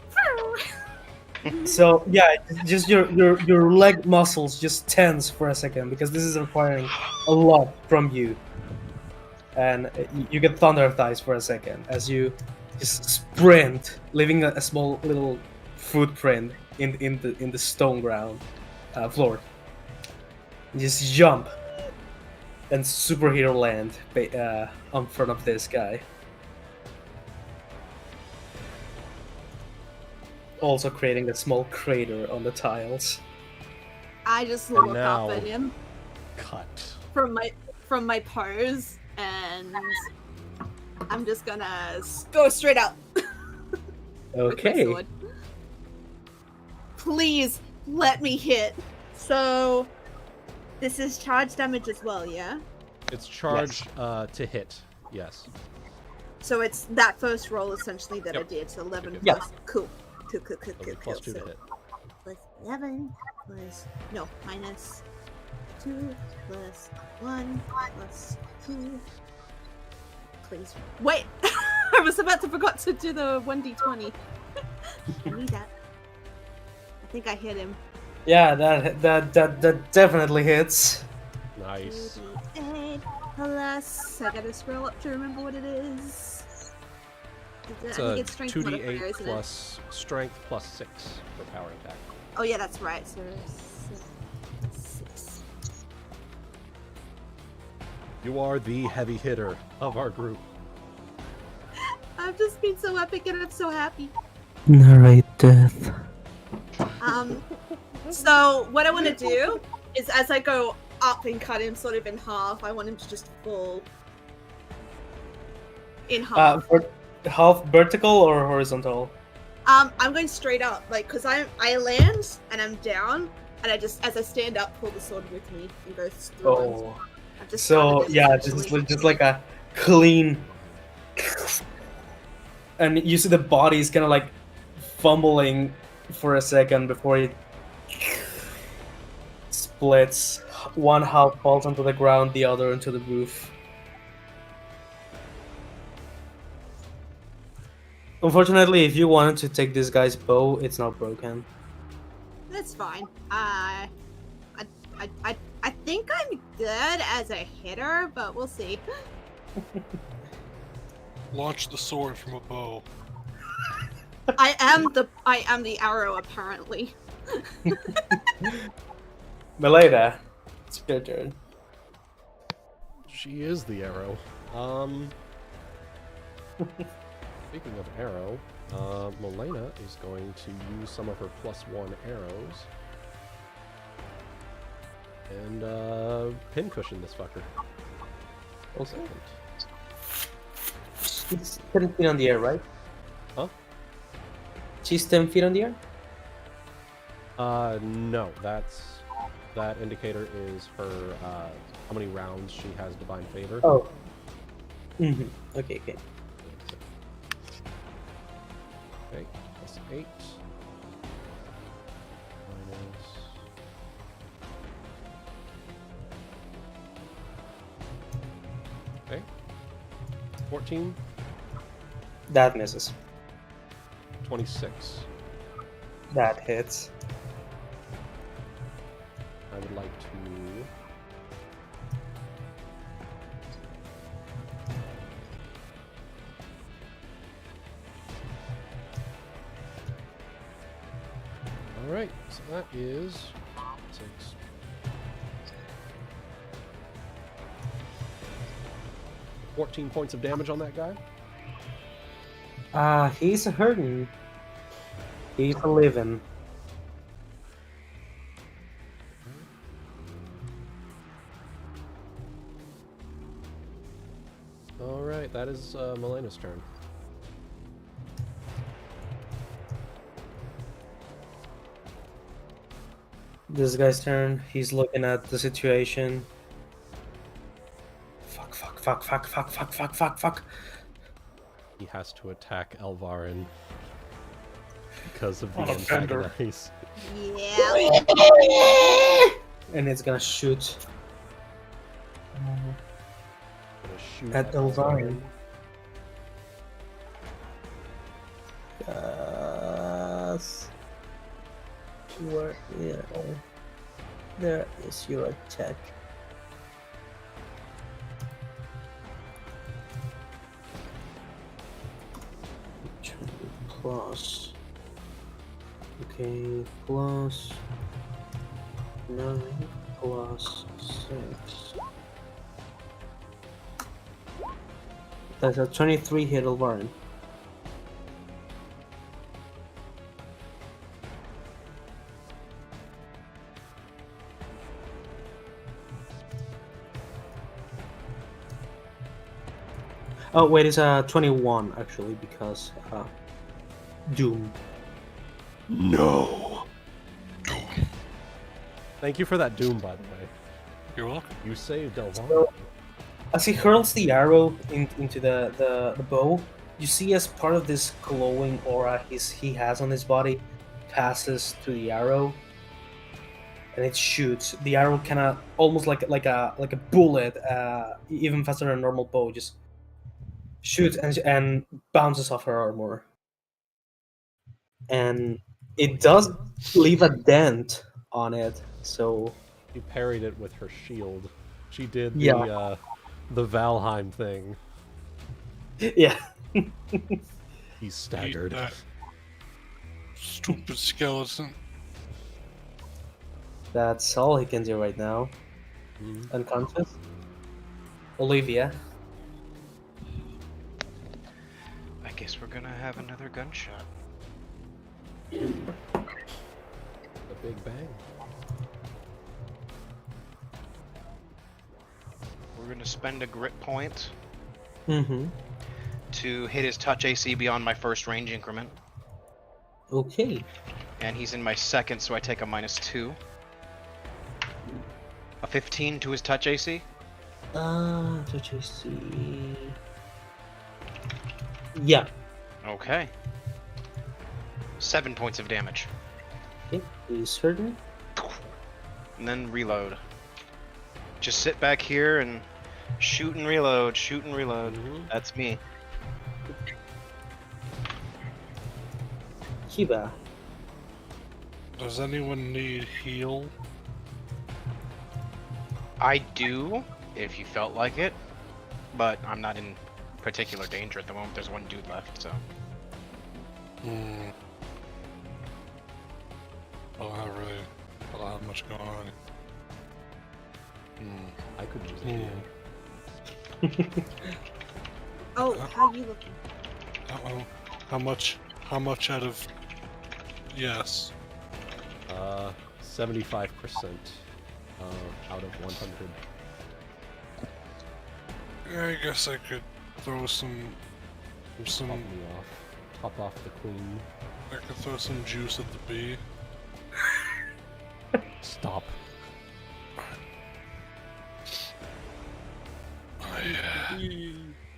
so. Yeah, just your leg muscles just tense for a second because this is requiring a lot from you, and you get thunder thighs for a second as you just sprint, leaving a small little footprint in the stone ground floor. You just jump and superhero land in front of this guy. Also creating a small crater on the tiles. I just And look now- up at him Cut. from my pose, and I'm just gonna go straight out. with my Okay. sword. Please let me hit. So this is charge damage as well, yeah? It's charged to hit. Yes. So it's that first roll essentially that I Yep. did. So 11 Yeah. plus. Cool. Cool. It'll be plus 2 to So hit. plus 11 plus minus 2 plus 1 plus 2. Please wait. I was about to forgot to do the 1d20. I need that. I think I hit him. Yeah, that definitely hits. Nice. 2d8 plus. I gotta scroll up to remember what it is. It's I think a it's strength modifier, 2d8 isn't it? plus strength plus 6 for power attack. Oh yeah, that's right. So 6. You are the heavy hitter of our group. I've just been so epic and I'm so happy. Narrate death. So what I want to do is as I go up and cut him sort of in half, I want him to just fall in half. Half vertical or horizontal? I'm going straight up, like, cause I land and I'm down, and I just as I stand up, pull the sword with me and go through. Oh, I've just so started it, yeah, essentially. just like a clean, and you see the body's kind of like fumbling for a second before it splits. One half falls onto the ground, the other onto the roof. Unfortunately, if you wanted to take this guy's bow, it's not broken. That's fine. I think I'm good as a hitter, but we'll see. Launch the sword from a bow. I am the arrow apparently. Melaina, it's your turn. She is the arrow. Speaking of arrow, Melaina is going to use some of her +1 arrows and pincushion this fucker. Okay. She's 10 feet on the air, right? Huh? She's 10 feet on the air? No, that's That indicator is her how many rounds she has Divine Favor. Oh. Mm-hmm. Okay. Okay, plus 8. Minus... Okay. 14. That misses. 26. That hits. I would like to... Alright, so that is 6. $14 points of damage on that guy. He's hurting. He's living. Alright, that is Melaina's turn. This guy's turn. He's looking at the situation. Fuck. He has to attack Elvarin because of the On a fender. antagonize. Yeah. And it's gonna shoot Gonna shoot at Elvarin. There is your attack. Plus. Okay, plus 9 plus 6. That's a 23 hit Elvarin. Oh wait, it's a 21 actually because Doom. No. Thank you for that Doom, by the way. You're welcome. You saved Elvarin. So, as he hurls the arrow into the bow, you see as part of this glowing aura he has on his body passes to the arrow, and it shoots. The arrow kind of almost like a bullet, even faster than a normal bow, just shoots and bounces off her armor. And it does leave a dent on it, so... She parried it with her shield. She did Yeah. the Valheim thing. Yeah. He's staggered. Eat that stupid skeleton. That's all he can do right now. Unconscious. Olivia. I guess we're gonna have another gunshot. The Big Bang. We're gonna spend a grit point Mm-hmm. to hit his touch AC beyond my first range increment. Okay. And he's in my second, so I take a -2. A 15 to his touch AC. Touch AC. Yeah. Okay. 7 points of damage. Okay. He's hurting. And then reload. Just sit back here and shoot and reload, shoot and reload. That's me. Kiba. Does anyone need heal? I do, if you felt like it, but I'm not in particular danger at the moment. There's one dude left, so. Hmm. I don't have much going on. I could use Hmm. it. Oh, how you looking? Uh-oh. How much out of... Yes. 75% out of 100. Yeah, I guess I could throw some... Top me off. Top off the queen. I could throw some juice at the bee. Stop.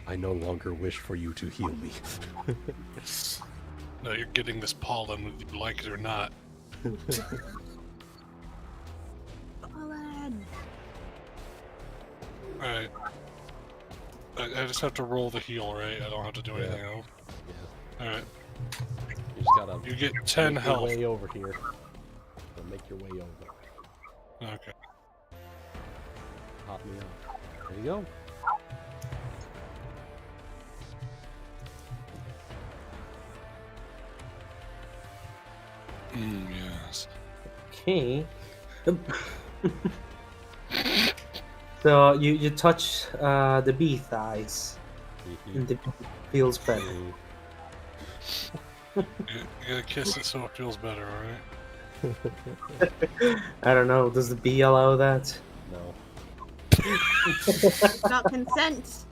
I no longer wish for you to heal me. No, you're getting this pollen whether you like it or not. Pollen. Alright. I just have to roll the heal, right? I don't have to do anything else. Yeah. Alright. You just gotta. You get 10 make your health. way over here. So make your way over. Okay. Pop me up. There you go. Yes. Okay. So you touch the bee thighs, and the bee feels better. You gotta kiss it so it feels better, alright? I don't know. Does the bee allow that? No. Not consent.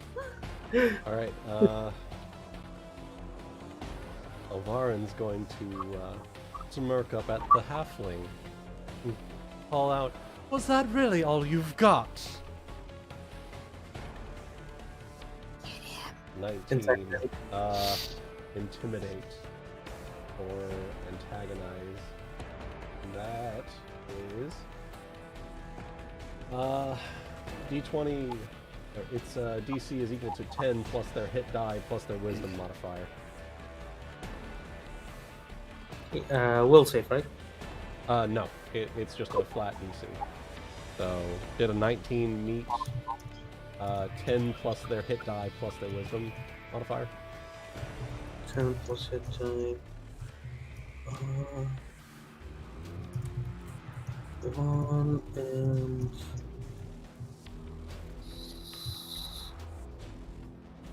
All right. Elvarin's going to smirk up at the halfling and call out, "Was that really all you've got?" 19. Intimidate or antagonize. And that is D20. Its DC is equal to 10 plus their hit die plus their wisdom modifier. Will save, right? No, it's just a flat DC. So did a 19 meet 10 plus their hit die plus their wisdom modifier? 10 plus hit die. 1 and...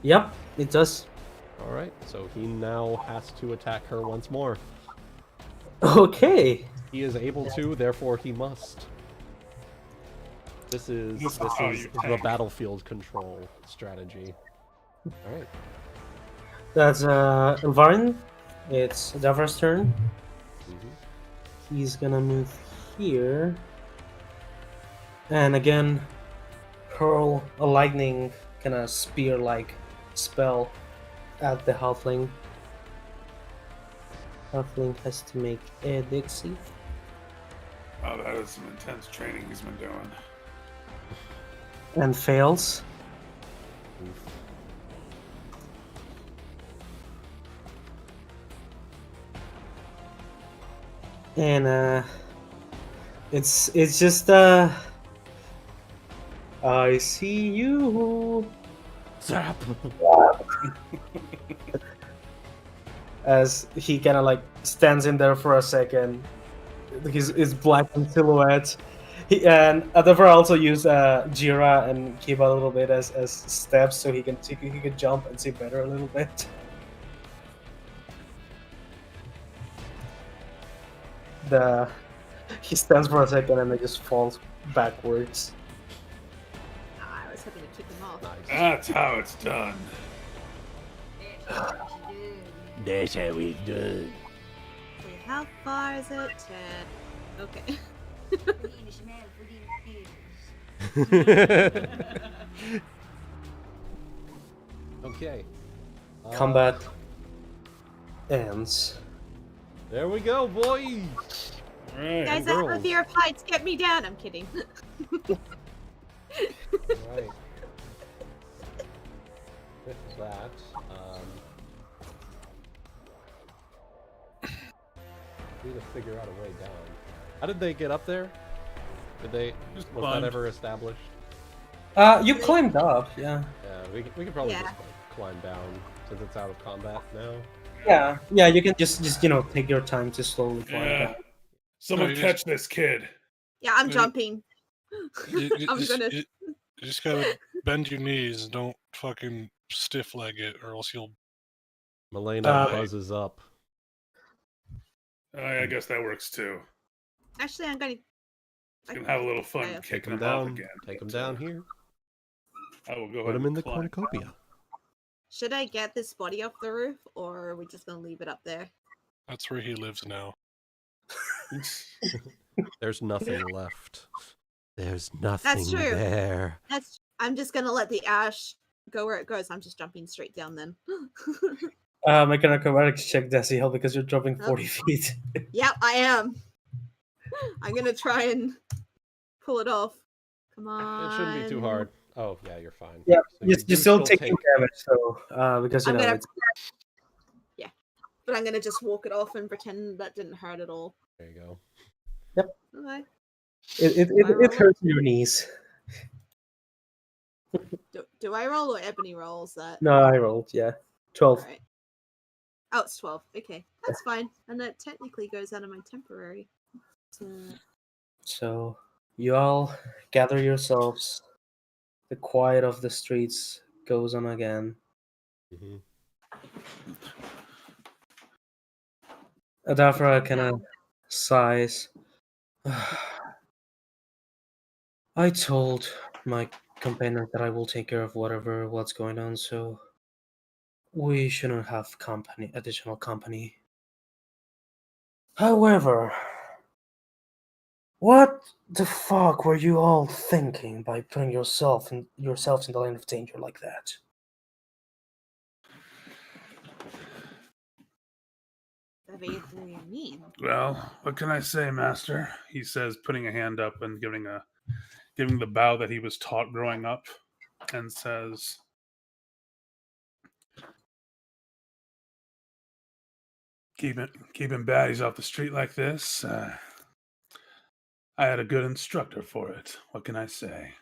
Yep, it does. Alright, so he now has to attack her once more. Okay. He is able to, therefore he must. This is the battlefield control strategy. Alright. That's Elvarin. It's Davra's turn. He's gonna move here. And again, hurl a lightning kind of spear-like spell at the halfling. Halfling has to make a dex save. Oh, that is some intense training he's been doing. And fails. And it's just I see you. Zap. As he kind of like stands in there for a second, his black in silhouette. And Adavra also used Jeera and Kiba a little bit as steps, so he can jump and see better a little bit. He stands for a second and then just falls backwards. I was hoping to keep him off. That's how it's done. That's how we do. Okay, how far is it? 10. Okay. Okay. Combat ends. There we go, boys. Right. Guys, I have a fear of heights. Get me down. I'm kidding. Right. With that, need to figure out a way down. How did they get up there? Was that ever established? You climbed up, yeah. Yeah, we could probably just like, climb down since it's out of combat now. Yeah, you can just take your time to slowly climb down. Someone catch this kid. Yeah, I'm jumping. I'm gonna. You just gotta bend your knees and don't fucking stiff leg it, or else you'll. Melaina buzzes up. I guess that works too. Actually, I'm gonna. You can have a little fun Take kicking him him off down. again. Take him down here. I will go Put ahead him in and the climb. cornucopia. Should I get this body off the roof, or are we just gonna leave it up there? That's where he lives now. There's nothing left. There's nothing That's true. there. I'm just gonna let the ash go where it goes. I'm just jumping straight down then. Make an acrobatics check, Dazielle, because you're jumping 40 feet. Yep, I am. I'm gonna try and pull it off. Come on. It shouldn't be too hard. Oh, yeah, you're fine. Yeah, So you're do still taking damage, so because you I'm know gonna- it's. Yeah, but I'm gonna just walk it off and pretend that didn't hurt at all. There you go. Okay. It hurts your knees. Do I roll or Ebony rolls that? No, I rolled. Yeah, 12. Alright. Oh, it's 12. Okay, that's fine. And that technically goes out of my temporary. So you all gather yourselves. The quiet of the streets goes on again. Mm-hmm. Adafra kind of sighs. I told my companion that I will take care of what's going on, so we shouldn't have additional company. However, what the fuck were you all thinking by putting yourselves in the line of danger like that? What do you mean? Well, what can I say, Master? He says, putting a hand up and giving the bow that he was taught growing up, and says, keeping baddies off the street like this. I had a good instructor for it. What can I say?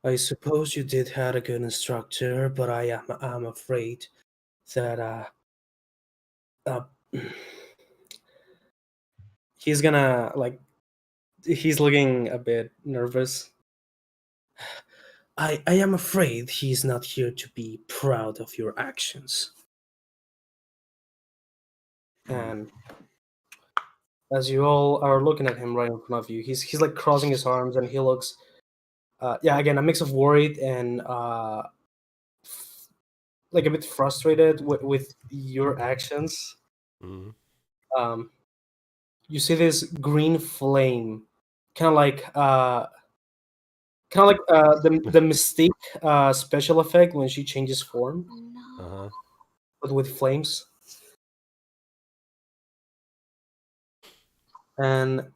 I suppose you did have a good instructor, but I'm afraid that he's gonna he's looking a bit nervous. I am afraid he's not here to be proud of your actions. And as you all are looking at him right in front of you, he's like crossing his arms, and he looks again, a mix of worried and like a bit frustrated with your actions. Mm-hmm. You see this green flame, kind of like the Mystique special effect when she changes form, Uh-huh. but with flames. And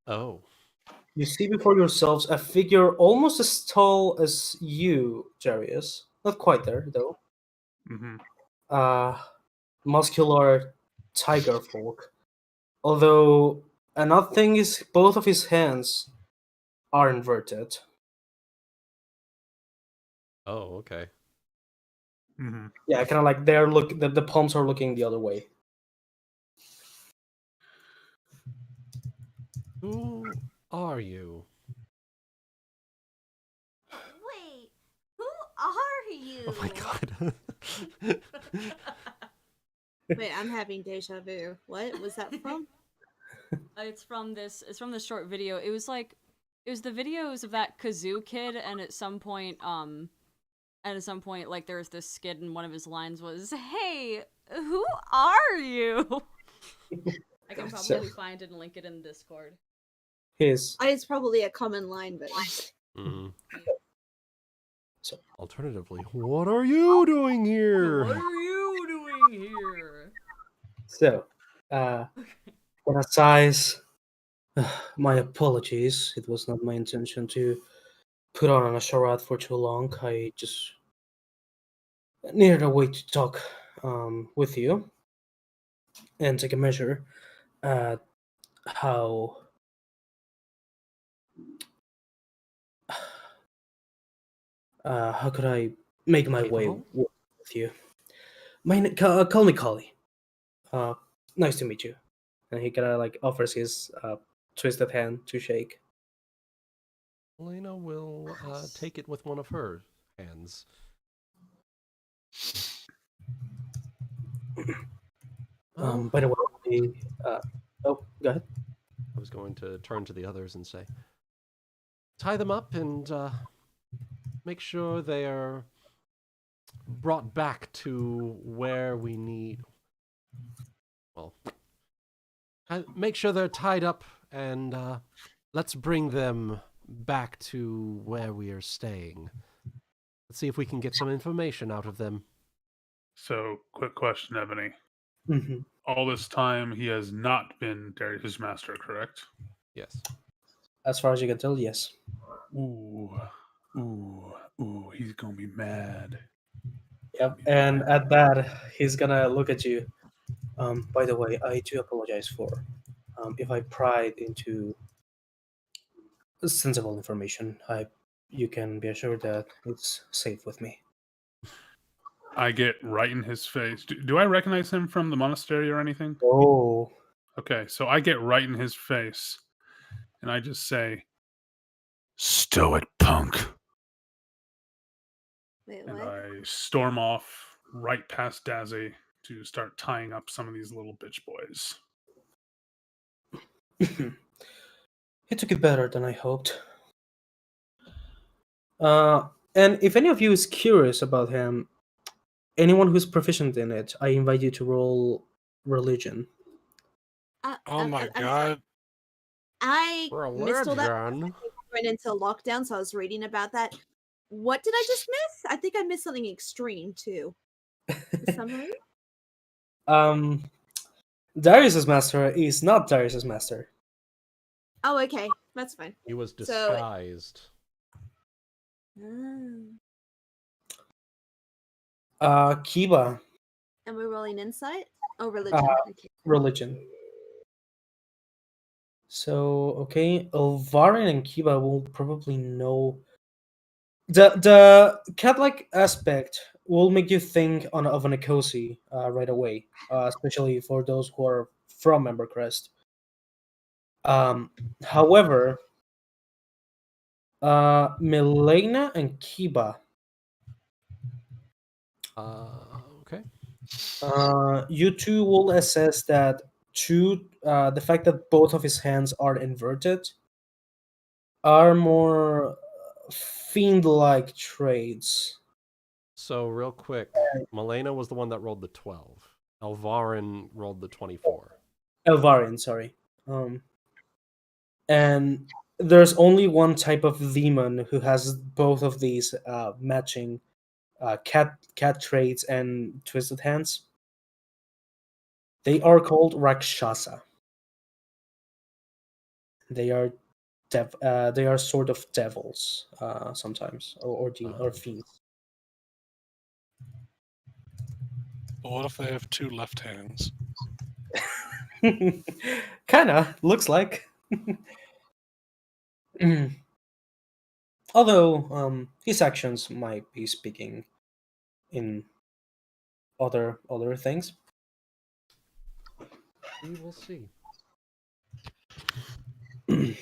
Oh. you see before yourselves a figure almost as tall as you, Darius. Not quite there, though. Mm-hmm. Muscular tiger folk. Although another thing is both of his hands are inverted. Oh, okay. Mm-hmm. Yeah, kind of like the palms are looking the other way. Who are you? Wait, who are you? Oh my god. Wait, I'm having deja vu. What was that from? It's from this short video. It was the videos of that kazoo kid, and at some point, like, there was this skit, and one of his lines was, "Hey, who are you?" I can probably find it and link it in Discord. It's probably a common line, but Mm-hmm. So, alternatively, what are you doing here? What are you doing here? So, when I sighs, my apologies. It was not my intention to put on a charade for too long. I just needed a way to talk with you and take a measure at how could I make my way with you. Call me Collie. Nice to meet you. And he kind of like offers his twisted hand to shake. Melaina will take it with one of her hands. By the way, go ahead. I was going to turn to the others and say, tie them up and make sure they are brought back to where we need. Well, Make sure they're tied up, and let's bring them back to where we are staying. Let's see if we can get some information out of them. So, quick question, Ebony. Hmm. All this time, he has not been Darius' master, correct? Yes. As far as you can tell, yes. Ooh, he's gonna be mad. Yep. And at that, he's gonna look at you. By the way, I do apologize for if I pried into sensible information. You can be assured that it's safe with me. I get right in his face. Do I recognize him from the monastery or anything? Oh. Okay, so I get right in his face, and I just say, "Stow it, punk!" Wait, And what? I storm off right past Dazzy to start tying up some of these little bitch boys. He took it better than I hoped. And if any of you is curious about him, anyone who's proficient in it, I invite you to roll religion. Oh my I'm god. I missed all that. Religion. I went into lockdown, so I was reading about that. What did I just miss? I think I missed something extreme too. Summary? Darius's master is not Darius's master. Oh, okay, that's fine. He was So- disguised. Kiba, And we're rolling insight? Oh, religion. Okay. religion. So, okay, Elvarin and Kiba will probably know. The cat-like aspect will make you think of an Ecosi right away, especially for those who are from Embercrest. However, Melaina and Kiba, Okay. you two will assess that the fact that both of his hands are inverted are more fiend-like traits. So real quick, Melaina was the one that rolled the 12. Elvarin rolled the 24. Elvarin, sorry. And there's only one type of demon who has both of these matching cat traits and twisted hands. They are called Rakshasa. They are sort of devils sometimes, or fiends. But what if they have two left hands? Kinda looks like. Although his actions might be speaking in other things. We will see. It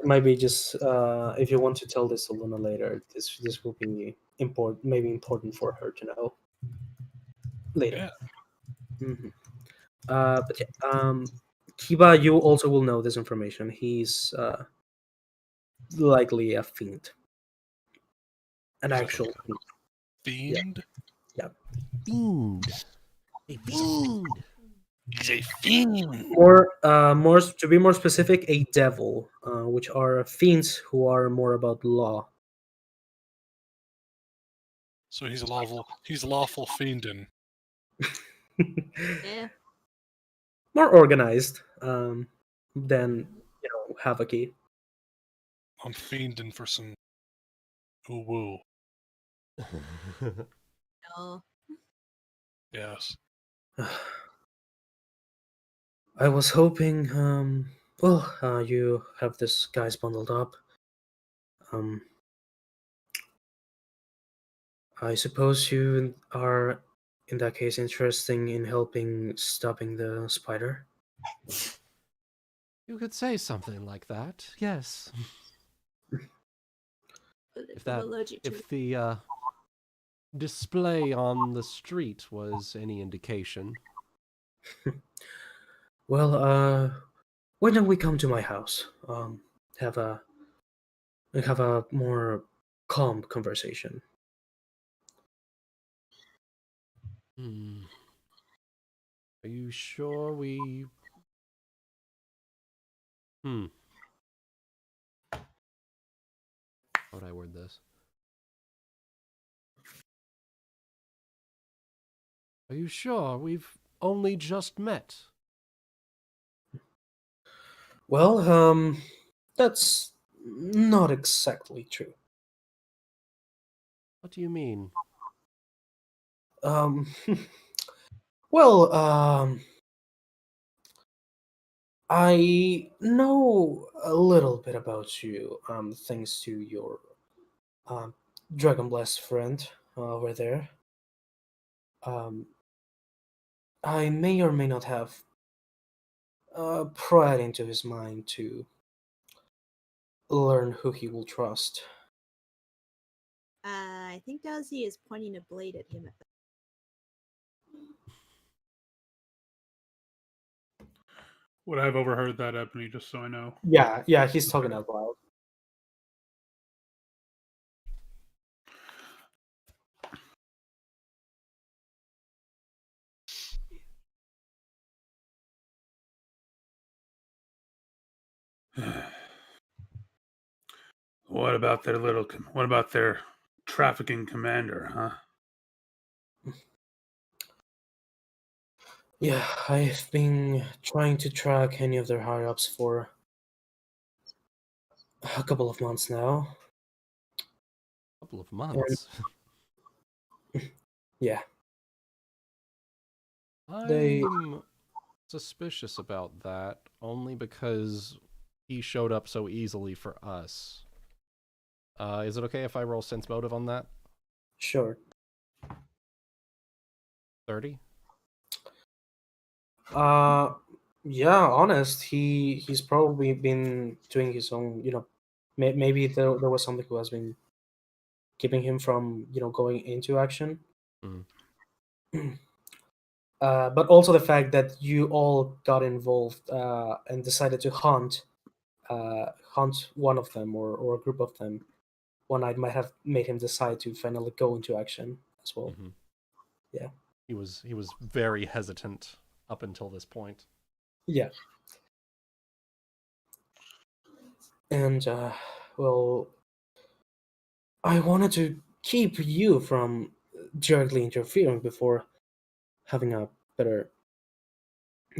might be just if you want to tell this to Luna later, this will be important for her to know later. Yeah. But yeah, Kiba, you also will know this information. He's likely a fiend, an actual fiend. Fiend? Yeah. Fiend. A fiend. He's a fiend. More to be more specific, a devil, which are fiends who are more about law. So he's lawful fiendin. Yeah. More organized than havocy. I'm fiending for some woo. No. Yes. I was hoping, you have this guys bundled up. I suppose you are, in that case, interested in helping stopping the spider. You could say something like that. Yes. If the display on the street was any indication. Well, why don't we come to my house? Have a more calm conversation. Are you sure we... How would I word this? Are you sure we've only just met? Well, that's not exactly true. What do you mean? Um, well, I know a little bit about you, thanks to your Dragonblessed friend over there. I may or may not have pried into his mind to learn who he will trust. I think Dazielle is pointing a blade at him. Would I have overheard that, Ebony, just so I know? Yeah, he's talking out loud. What about their trafficking commander, huh? Yeah, I've been trying to track any of their higher-ups for a couple of months now. Couple of months? Yeah. I'm suspicious about that, only because he showed up so easily for us. Is it okay if I roll sense motive on that? Sure. 30? Yeah, honest, he's probably been doing his own, maybe there was something who has been keeping him from, going into action. But also the fact that you all got involved and decided to hunt one of them or a group of them one night might have made him decide to finally go into action as well. Mm-hmm. Yeah. He was very hesitant up until this point. Yeah. And, well, I wanted to keep you from directly interfering before having a better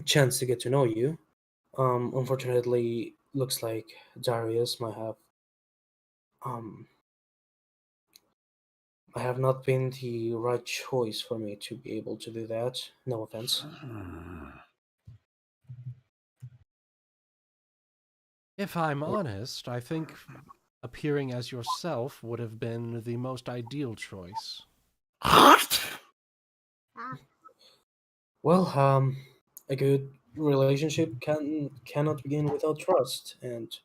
chance to get to know you. Unfortunately, looks like Darius might have I have not been the right choice for me to be able to do that. No offense. If I'm honest, I think appearing as yourself would have been the most ideal choice. What? Well, a good relationship cannot begin without trust, and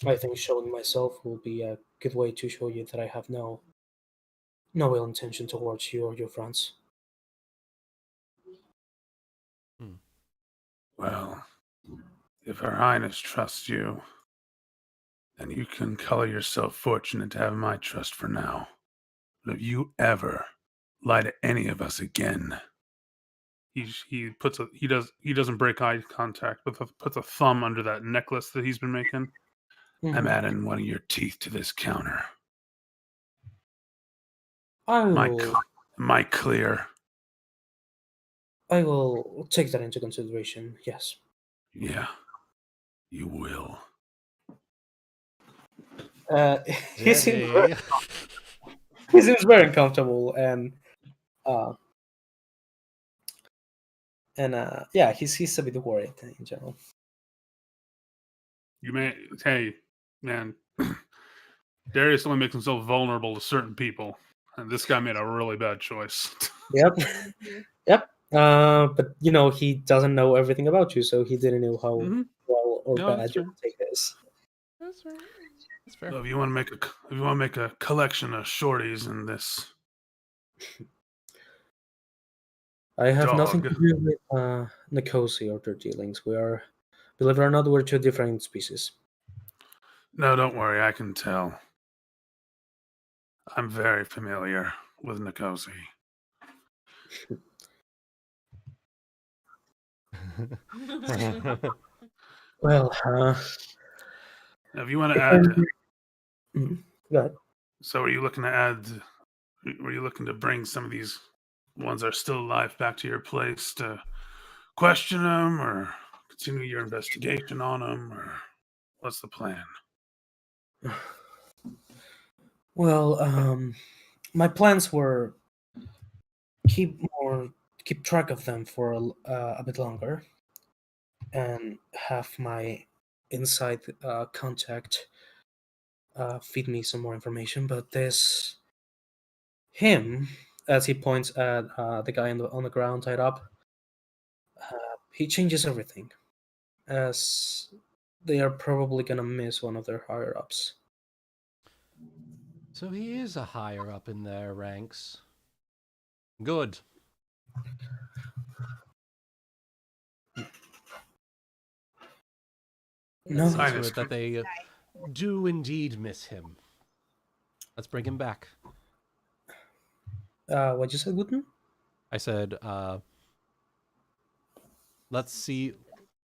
I think showing myself will be a good way to show you that I have no ill intention towards you or your friends. Well, if Her Highness trusts you, then you can color yourself fortunate to have my trust for now. But if you ever lie to any of us again, he doesn't break eye contact, but puts a thumb under that necklace that he's been making. I'm adding one of your teeth to this counter. Am I clear? I will take that into consideration, yes. Yeah, you will. He seems very uncomfortable, and yeah, he's a bit worried in general. Hey, man, Darius only makes himself vulnerable to certain people, and this guy made a really bad choice. Yep. Yep. But he doesn't know everything about you, so he didn't know how well or bad you would take this. That's right. That's fair. So if you want to make a collection of shorties in this, I have nothing to do with Nicosia or their dealings. We are, believe it or not, we're two different species. No, don't worry, I can tell. I'm very familiar with Nicosia. Well, Now, if you want to add, go ahead. so are you looking to add? Were you looking to bring some of these ones that are still alive back to your place to question them, or continue your investigation on them, or what's the plan? Well, my plans were keep track of them for a bit longer, and have my inside contact feed me some more information. But him, as he points at the guy on the ground tied up, he changes everything, as they are probably gonna miss one of their higher ups. So he is a higher up in their ranks. Good. No, See to it that they do indeed miss him. Let's bring him back. what you said, Wuten? I said, let's see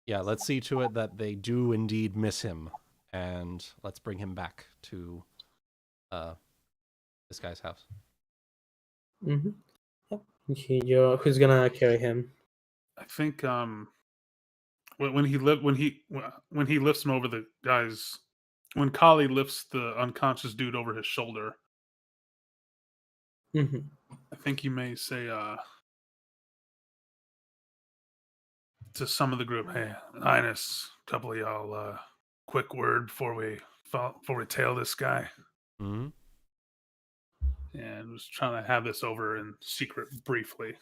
to it that they do indeed miss him, and let's bring him back to this guy's house. Mm-hmm. Yep. Who's gonna carry him? I think when he lifts him over the guys, when Kali lifts the unconscious dude over his shoulder, Mm-hmm. I think you may say to some of the group, "Hey, Highness, a couple of y'all, quick word before we tail this guy." Mm-hmm. And was trying to have this over in secret briefly.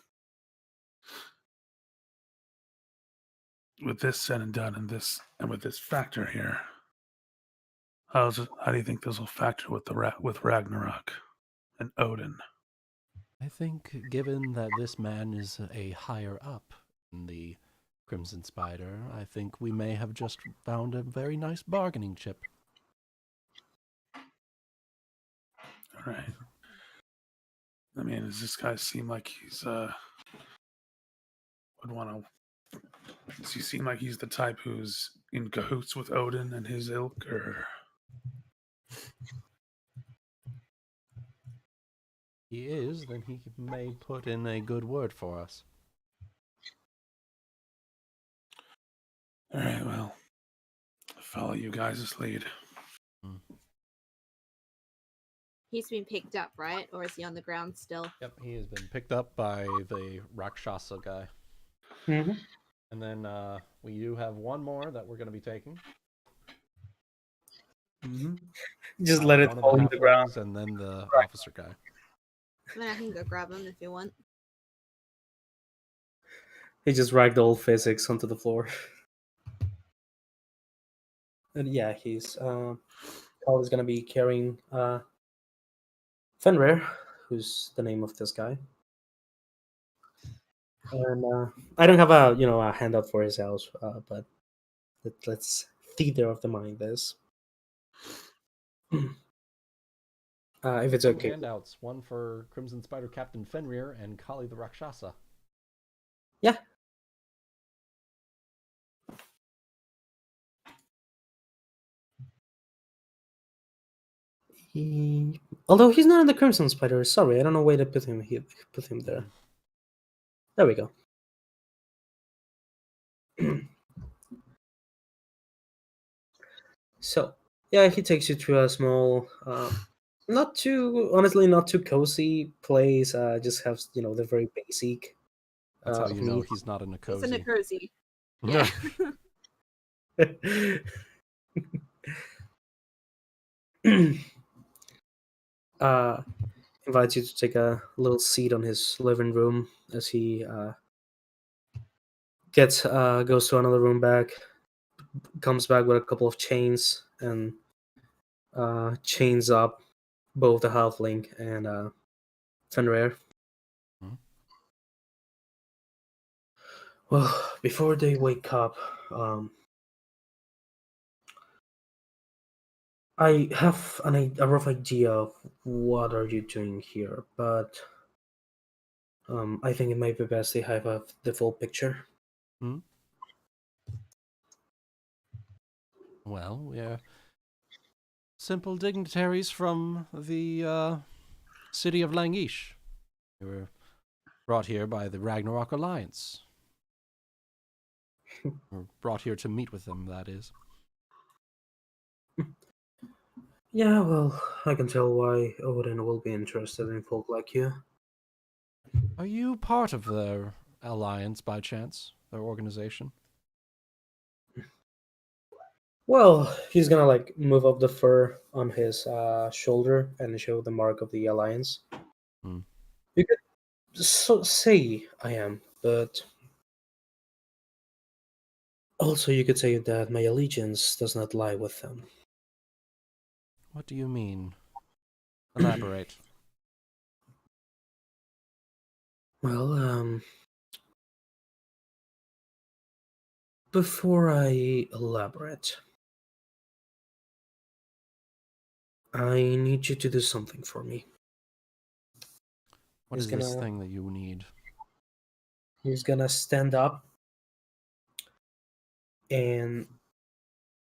With this said and done, and with this factor here, how do you think this will factor with with Ragnarok and Odin? I think, given that this man is a higher up in the Crimson Spider, I think we may have just found a very nice bargaining chip. All right. I mean, does this guy seem like he's does he seem like he's the type who's in cahoots with Odin and his ilk, or? He is, then he may put in a good word for us. All right, well, I'll follow you guys' lead. He's been picked up, right? Or is he on the ground still? Yep, he has been picked up by the Rakshasa guy. Mm-hmm. And then we do have one more that we're going to be taking. Mm-hmm. Just let it One of fall on the ground. halflings, and then the officer guy. I mean, I can go grab him if you want. He just ragdoll physics onto the floor. And yeah, he's always gonna be carrying Fenrir, who's the name of this guy. And I don't have a handout for his house, but let's theater of the mind this. If it's okay. Handouts, one for Crimson Spider Captain Fenrir and Kali the Rakshasa. Yeah. Although he's not in the Crimson Spider, sorry, I don't know where to put him. Put him there. There we go. So yeah, he takes you to a small, not too cozy place. Just have the very basic. That's how you know meat. he's not in a He's in cozy. a cozy. Yeah. Invites you to take a little seat on his living room as he goes to another room back, comes back with a couple of chains and chains up both the halfling and Fenrir. Hmm. Well, before they wake up, I have a rough idea of what are you doing here, but I think it might be best they have the full picture. Hmm? Well, we're simple dignitaries from the city of Langish. We were brought here by the Ragnarok Alliance. We're brought here to meet with them, that is. Yeah, well, I can tell why Odin will be interested in folk like you. Are you part of their alliance by chance? Their organization? Well, he's gonna like move up the fur on his shoulder and show the mark of the alliance. Hmm. You could say I am, but also you could say that my allegiance does not lie with them. What do you mean? Elaborate. Well, before I elaborate, I need you to do something for me. What is this thing that you need? He's gonna stand up and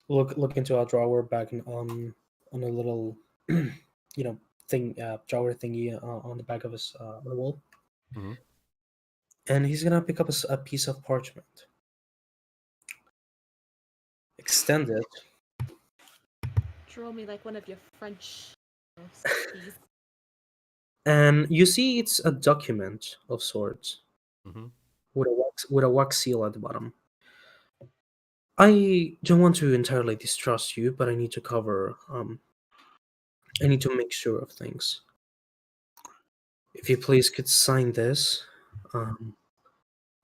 look into a drawer back on a little thing drawer thingy on the back of his on the wall. Mhm. And he's gonna pick up a piece of parchment, extend it, Draw me like one of your French. and you see it's a document of sorts Mhm. with a wax seal at the bottom. I don't want to entirely distrust you, but I need to cover. I need to make sure of things. If you please could sign this.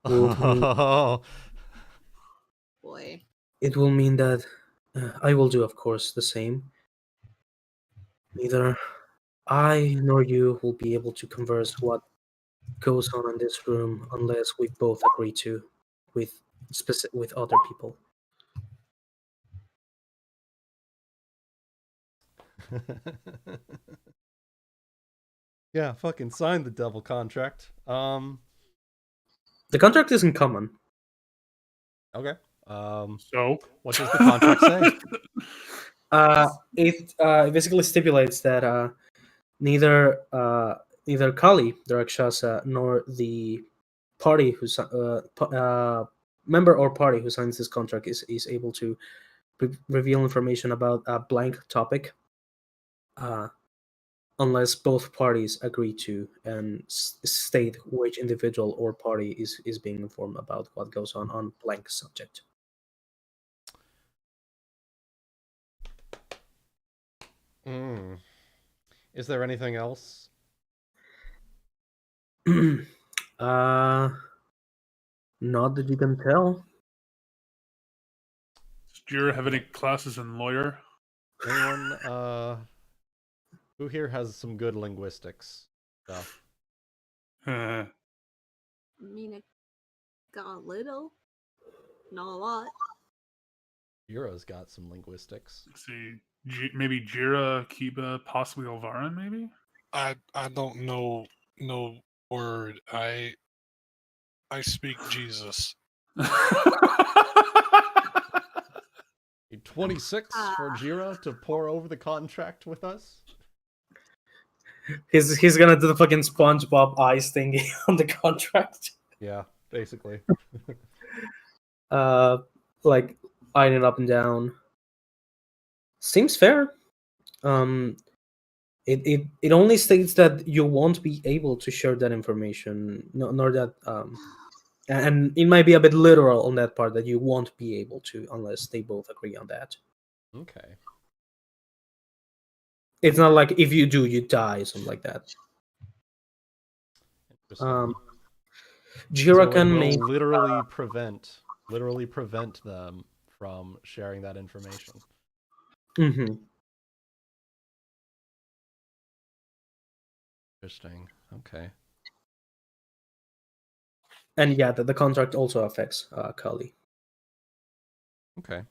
Oh. Boy. It will mean that I will do, of course, the same. Neither I nor you will be able to converse what goes on in this room unless we both agree to with other people. Yeah, fucking sign the devil contract. The contract isn't common. Okay. So what does the contract say? It basically stipulates that neither Kali, the Rakshasa, nor the party who's member or party who signs this contract is able to reveal information about a blank topic unless both parties agree to and state which individual or party is being informed about what goes on blank subject. Is there anything else? Not that you can tell. Does Jeera have any classes in lawyer? Anyone who here has some good linguistics stuff? I mean, I got a little. Not a lot. Jeera's got some linguistics. Let's see. Maybe Jeera, Kiba, possibly Elvarin, maybe? I don't know no word. I speak Jesus. 26 for Jeera to pour over the contract with us? He's gonna do the fucking SpongeBob eyes thingy on the contract. Yeah, basically. Like eyeing it up and down. Seems fair. It only states that you won't be able to share that information, nor that and it might be a bit literal on that part that you won't be able to unless they both agree on that. Okay. It's not like if you do, you die, something like that. Jeera can make literally prevent them from sharing that information. Mm-hmm. Interesting. Okay. And yeah, the contract also affects Kali. Okay.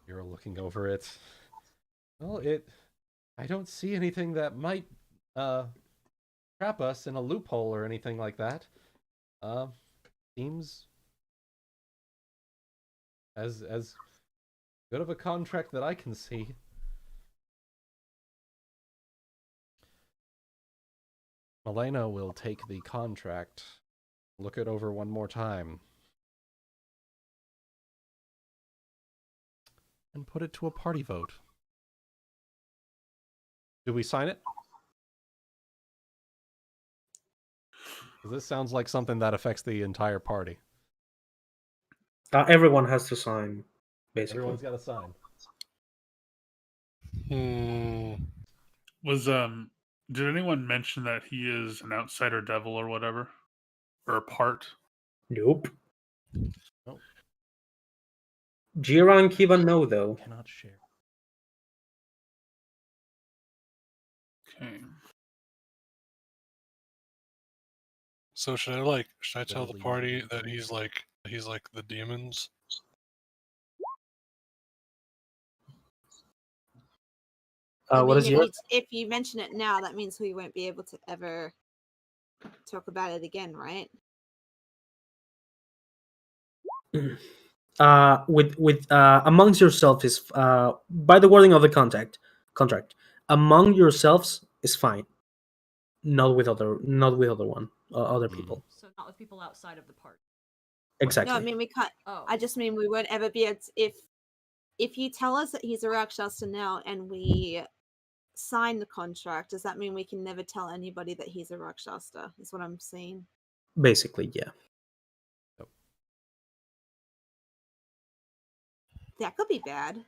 You're looking over it. Well, I don't see anything that might trap us in a loophole or anything like that. Seems as good of a contract that I can see. Melaina will take the contract, look it over one more time, and put it to a party vote. Do we sign it? This sounds like something that affects the entire party. Everyone has to sign, basically. Everyone's got to sign. Was did anyone mention that he is an outsider devil or whatever? Or a part? Nope. Nope. Jeera and Kiva know, though. Cannot share. Okay. So should I tell the party that he's like the demons? What is yours? If you mention it now, that means we won't be able to ever talk about it again, right? With amongst yourselves is by the wording of the contract. Among yourselves is fine. Not with other people. So not with people outside of the party. Exactly. No, I mean we can't. Oh. I just mean we won't ever be able to, if you tell us that he's a Rakshasa now and we sign the contract, does that mean we can never tell anybody that he's a Rakshasa? Is what I'm saying. Basically, yeah. That could be bad.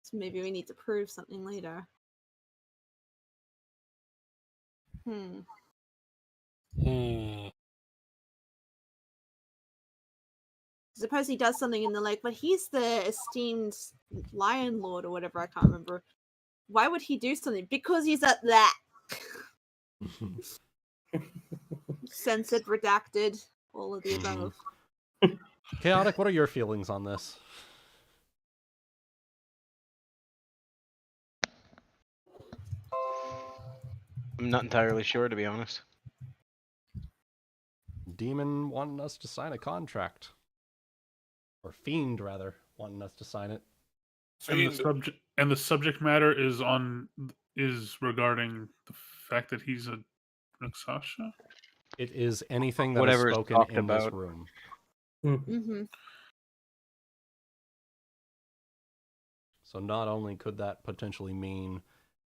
So maybe we need to prove something later. Suppose he does something in the lake, but he's the esteemed Lion Lord or whatever, I can't remember. Why would he do something? Because he's at that. Censored, redacted, all of the above. Chaotic, what are your feelings on this? I'm not entirely sure, to be honest. Demon wanting us to sign a contract. Or Fiend, rather, wanting us to sign it. And the subject matter is regarding the fact that he's a Rakshasa? It is anything that Whatever is is spoken talked in this about. room. Mm-hmm. So not only could that potentially mean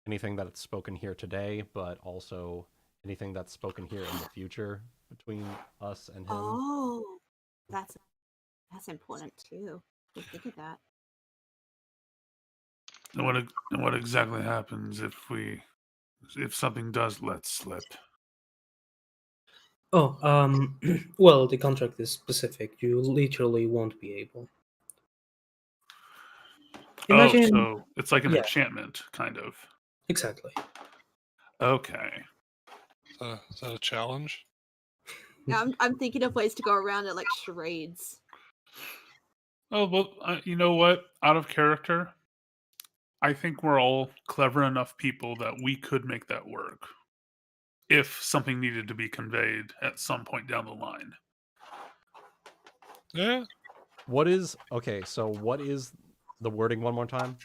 anything that's spoken here today, but also anything that's spoken here in the future between us and him. Oh, that's important too. Didn't think of that. And what exactly happens if something does let slip? Oh, well, the contract is specific. You literally won't be able. Imagine, so it's like an enchantment, kind of. Exactly. Okay. Is that a challenge? Yeah, I'm thinking of ways to go around it, like charades. Oh, well, you know what? Out of character, I think we're all clever enough people that we could make that work. If something needed to be conveyed at some point down the line. Yeah. What is the wording one more time?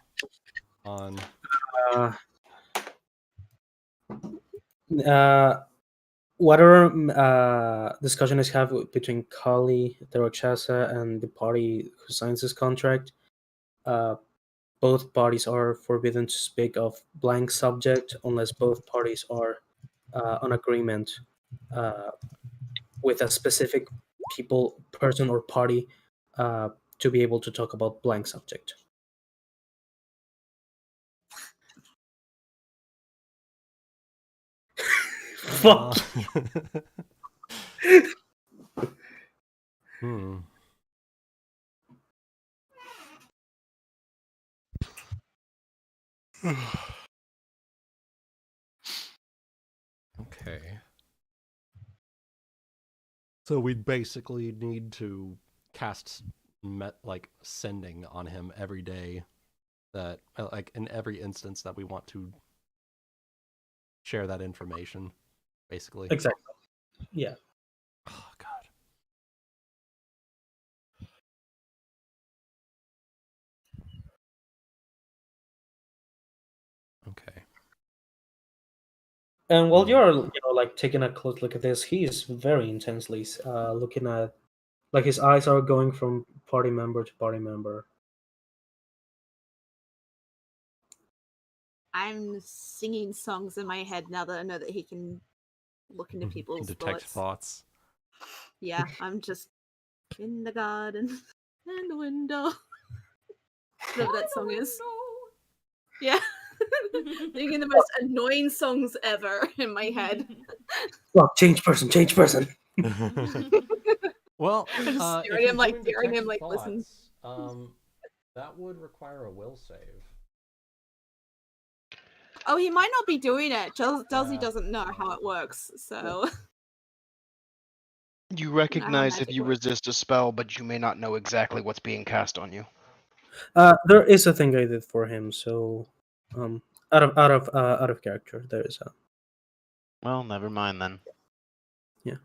On whatever discussion is had between Kali, the Rakshasa, and the party who signs this contract, both parties are forbidden to speak of blank subject unless both parties are on agreement with a specific person or party to be able to talk about blank subject. Fuck. Okay. So we basically need to cast sending on him every day, that in every instance that we want to share that information, basically. Exactly. Yeah. Oh God. Okay. And while you're like taking a close look at this, he's very intensely looking at, like his eyes are going from party member to party member. I'm singing songs in my head now that I know that he can look into people's Detect thoughts. thoughts. Yeah, I'm just in the garden and the window. Whatever that song is. Yeah. Thinking the most annoying songs ever in my head. Well, change person, change person. Well, I'm just if staring at he's him like doing daring him detect like listen. thoughts, that would require a will save. Oh, he might not be doing it. Dulcie Yeah. doesn't know how it works, so You recognize if magic you works. resist a spell, but you may not know exactly what's being cast on you. There is a thing I did for him, so out of character, there is a. Well, never mind then. Yeah.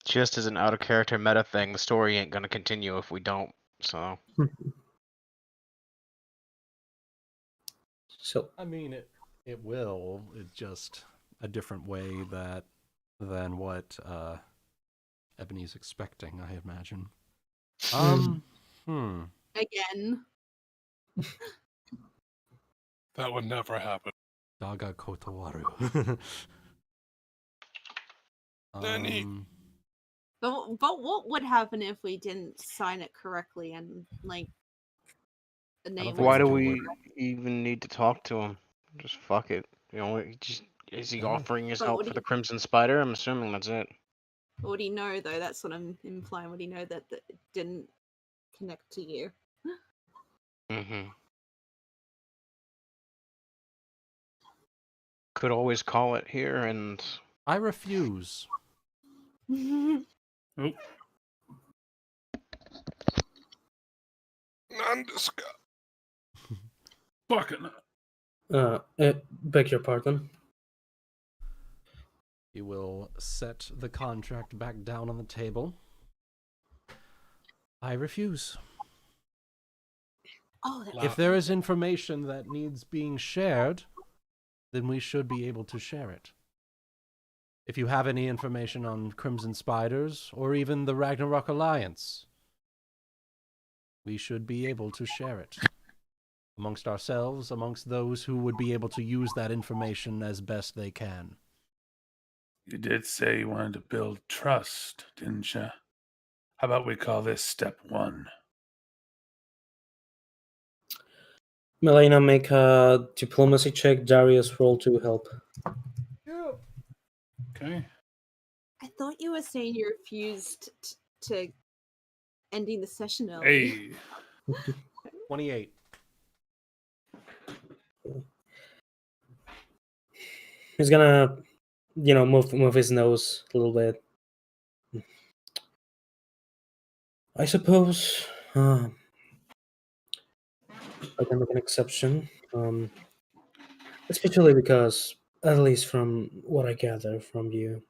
Just as an out of character meta thing, the story ain't gonna continue if we don't. So So I mean, it will. It's just a different way than what Ebony's expecting, I imagine. Again. That would never happen. Daga Kotowaru. Danny. But what would happen if we didn't sign it correctly and like the name? think Why it's do too we late. even need to talk to him? Just fuck it. You know, is he Yeah. offering his But help what for do the you- Crimson Spider? I'm assuming that's it. What do you know though? That's what I'm implying. What do you know that it didn't connect to you? Mm-hmm. Could always call it here and I refuse. Oop. Nondescript. Fucking. beg your pardon. He will set the contract back down on the table. I refuse. Oh, that If there is information that needs being shared, then we should be able to share it. If you have any information on Crimson Spiders, or even the Ragnarok Alliance, we should be able to share it. Amongst ourselves, amongst those who would be able to use that information as best they can. You did say you wanted to build trust, didn't you? How about we call this step 1? Melaina, make a diplomacy check. Darius, roll to help. Okay. I thought you were saying you refused to ending the session early. Hey. 28. He's gonna, move his nose a little bit. I suppose I can make an exception, especially because, at least from what I gather from you,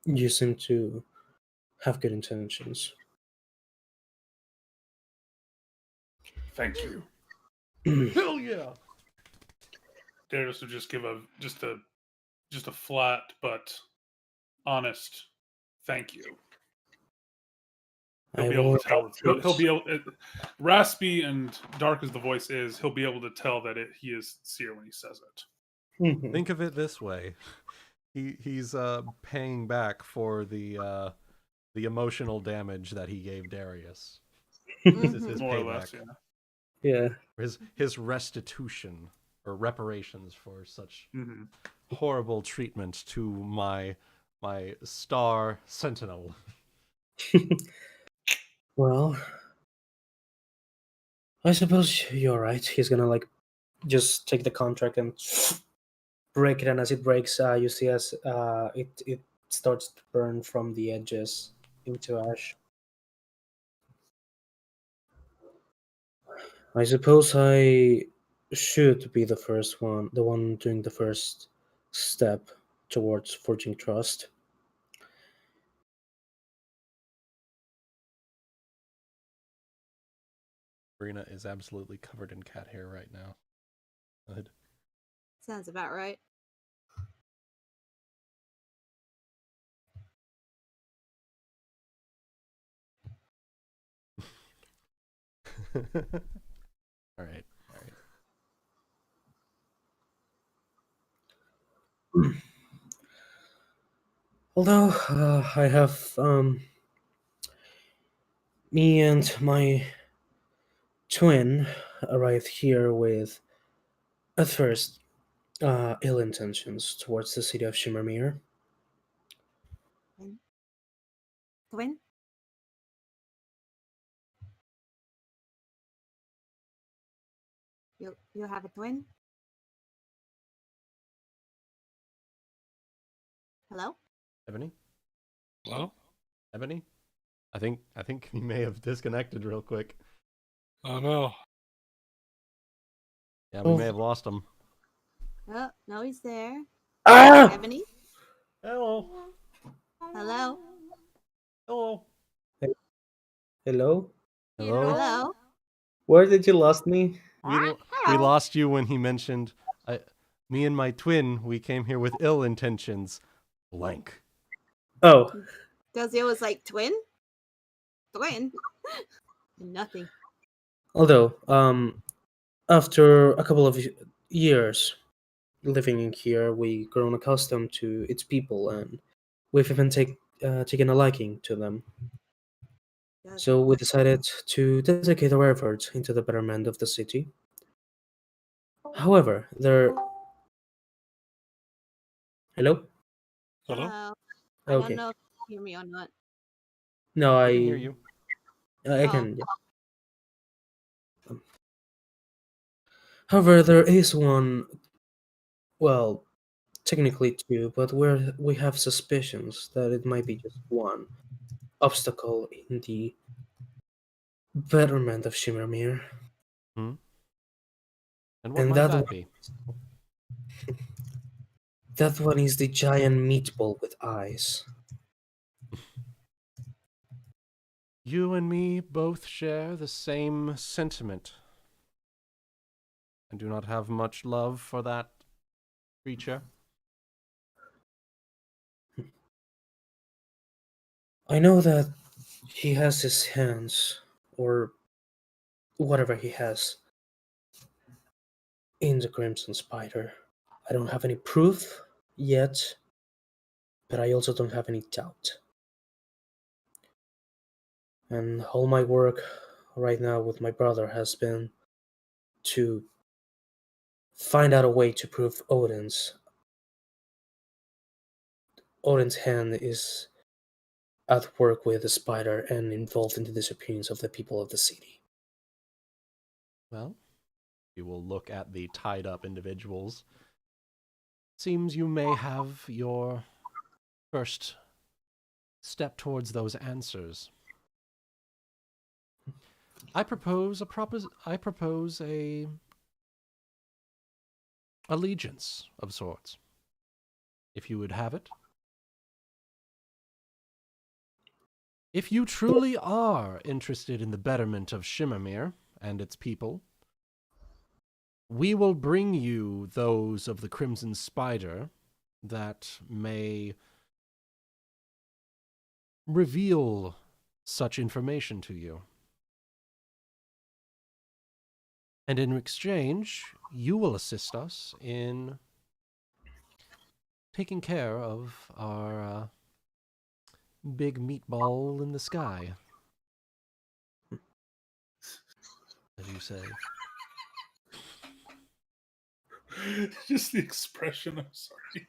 you seem to have good intentions. Thank you. Hell yeah! Darius would just give just a flat but honest thank you. He'll I be able will to tell. He'll be able. Raspy and dark as the voice is, he'll be able to tell that he is sincere when he says it. Mhm. Think of it this way: he's paying back for the emotional damage that he gave Darius. This is his More or payback. less, yeah. Yeah. His restitution or reparations for such Mm-hmm. horrible treatment to my star sentinel. Well, I suppose you're right. He's gonna just take the contract and break it, and as it breaks, you see as it starts to burn from the edges into ash. I suppose I should be the first one, the one doing the first step towards forging trust. Marina is absolutely covered in cat hair right now. Good. Sounds about right. All right. Although I have me and my twin arrived here with, at first, ill intentions towards the city of Shimmermere. Twin? You have a twin? Hello? Ebony? Hello? Ebony? I think he may have disconnected real quick. Oh no. Yeah, we may have lost him. Oh, no, he's there. Ah! Ebony? Hello. Hello? Hello. Hello? Hello. Hello? Where did you lost me? We lost you when he mentioned, me and my twin, we came here with ill intentions. Blank. Oh, Dazielle was like, twin? Twin? Nothing. although, after a couple of years living in here, we've grown accustomed to its people, and we've even taken a liking to them. So we decided to dedicate our efforts into the betterment of the city. However, there... Hello? Hello? I Okay. don't know if you hear me or not. No, I can hear you. I can. Yeah. However, there is one. Well, technically two, but we have suspicions that it might be just one obstacle in the betterment of Shimmermere. Hmm? And what And might that that one, be? that one is the giant meatball with eyes. You and me both share the same sentiment. I do not have much love for that creature. I know that he has his hands, or whatever he has, in the Crimson Spider. I don't have any proof yet, but I also don't have any doubt. And all my work right now with my brother has been to find out a way to prove Odin's hand is at work with the spider and involved in the disappearance of the people of the city. Well, you will look at the tied-up individuals. Seems you may have your first step towards those answers. I propose a allegiance of sorts, if you would have it. If you truly are interested in the betterment of Shimmermere and its people, we will bring you those of the Crimson Spider that may reveal such information to you. And in exchange, you will assist us in taking care of our big meatball in the sky. As you say. Just the expression. I'm sorry.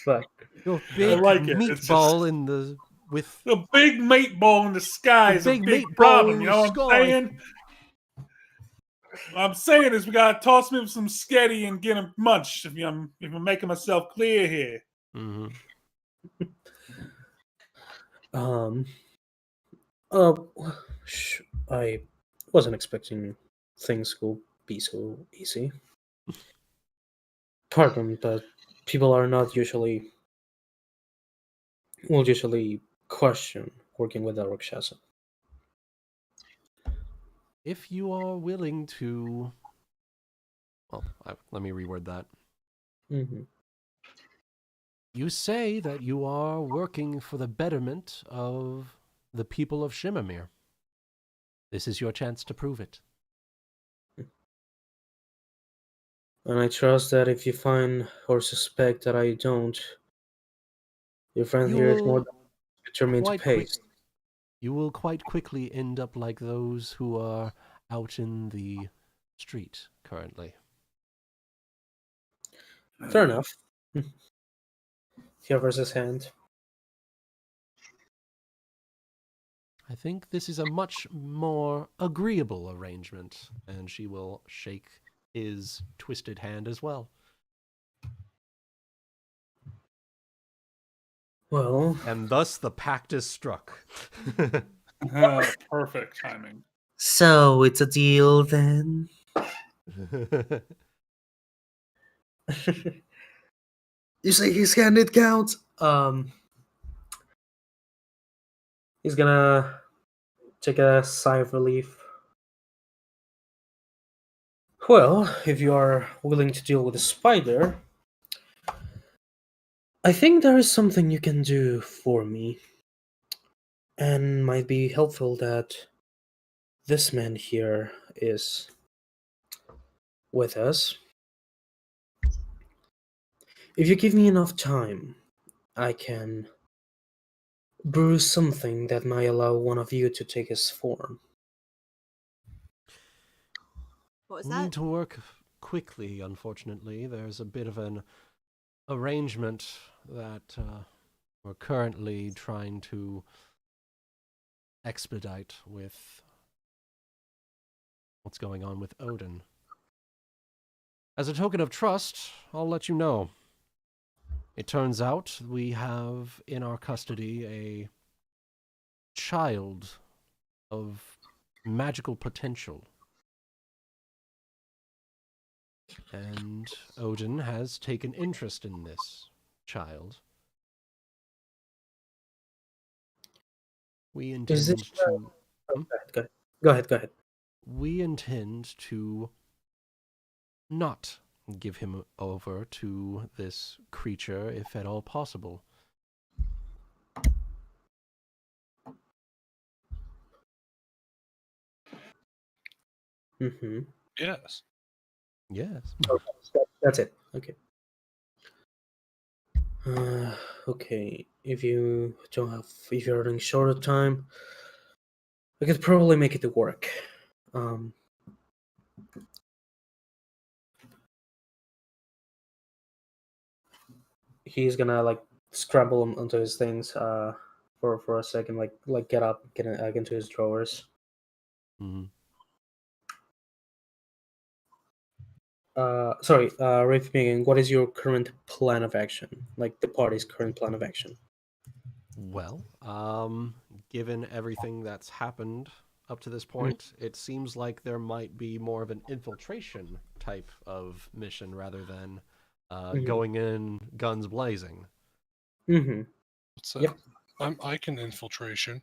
Fuck. Your big like it. It's meatball just- in the with The big meatball in the sky The is a big big meatball problem. in You the know what sky. I'm saying? What I'm saying is we gotta toss me with some sketty and get him munched. If I'm making myself clear here. Mm-hmm. I wasn't expecting things will be so easy. Pardon, but people are not usually will usually question working with a Rakshasa. If you are willing to... Well, let me reword that. Mm-hmm. You say that you are working for the betterment of the people of Shimmermere. This is your chance to prove it. And I trust that if you find or suspect that I don't, your friend You here is will more determined to quite pay. quick- You will quite quickly end up like those who are out in the street currently. Fair enough. He offers his hand. I think this is a much more agreeable arrangement, and she will shake his twisted hand as well. Well, And thus the pact is struck. Perfect timing. so it's a deal then. You say his hand it counts. He's gonna take a sigh of relief. Well, if you are willing to deal with a spider, I think there is something you can do for me. And might be helpful that this man here is with us. If you give me enough time, I can brew something that might allow one of you to take his form. What was We that? need to work quickly, unfortunately. There's a bit of an arrangement that we're currently trying to expedite with what's going on with Odin. As a token of trust, I'll let you know. It turns out we have in our custody a child of magical potential. And Odin has taken interest in this child. We intend Is this, to... Go ahead. We intend to not give him over to this creature, if at all possible. Mm-hmm. Yes. Yes. That's it. Okay. Okay. If you're running short of time, I could probably make it work. He's gonna like scramble onto his things for a second, like get into his drawers. Mm-hmm. Sorry, Wraith Megan, what is your current plan of action? Like the party's current plan of action? Well, given everything that's happened up to this point, it seems like there might be more of an infiltration type of mission rather than going in guns blazing. Mm-hmm. What's that? Yep. I can infiltration.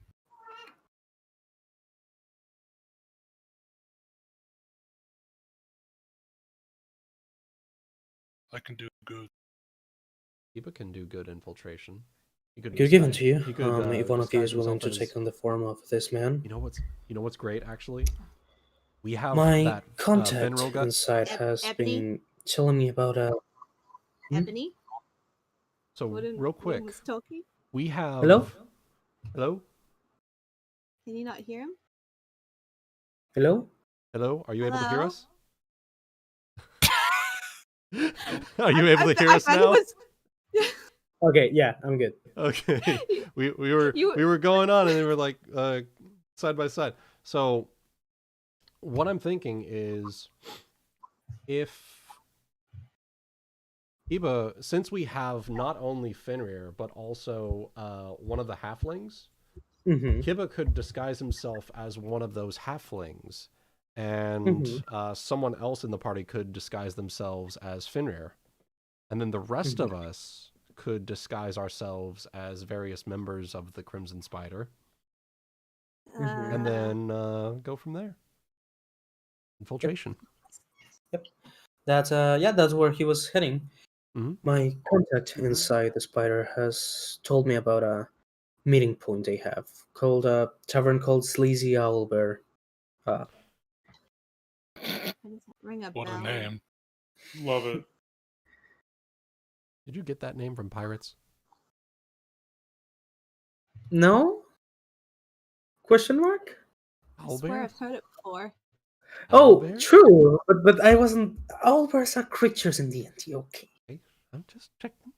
I can do good. Iba can do good infiltration. He could Could give it to you. he could, If one of you disguise is willing himself to as- take on the form of this man. You know what's great actually? We have My that contact Venril guy. inside has Ebony? been telling me about Ebony? So Wooden real quick, was talking? we have Hello? Hello? Can you not hear him? Hello? Hello? Are you able to hear Hello? us? Are you able to hear us thought he now? was- Okay, yeah, I'm good. Okay. We were You- we were going on and they were like side by side. So what I'm thinking is if Iba, since we have not only Fenrir but also one of the halflings, Mm-hmm. Kiba could disguise himself as one of those halflings and someone else in the party could disguise themselves as Fenrir. And then the rest of us could disguise ourselves as various members of the Crimson Spider. And then go from there. Infiltration. Yep. That's where he was heading. My contact inside the Spider has told me about a meeting point they have called a tavern called Sleazy Owlbear. Ring a What bell. a name. Love it. Did you get that name from pirates? No? Question mark? I swear I've heard it before. Oh, Owlbear? true. But I wasn't. Owlbears are creatures in D&D. Okay. I'm just checking.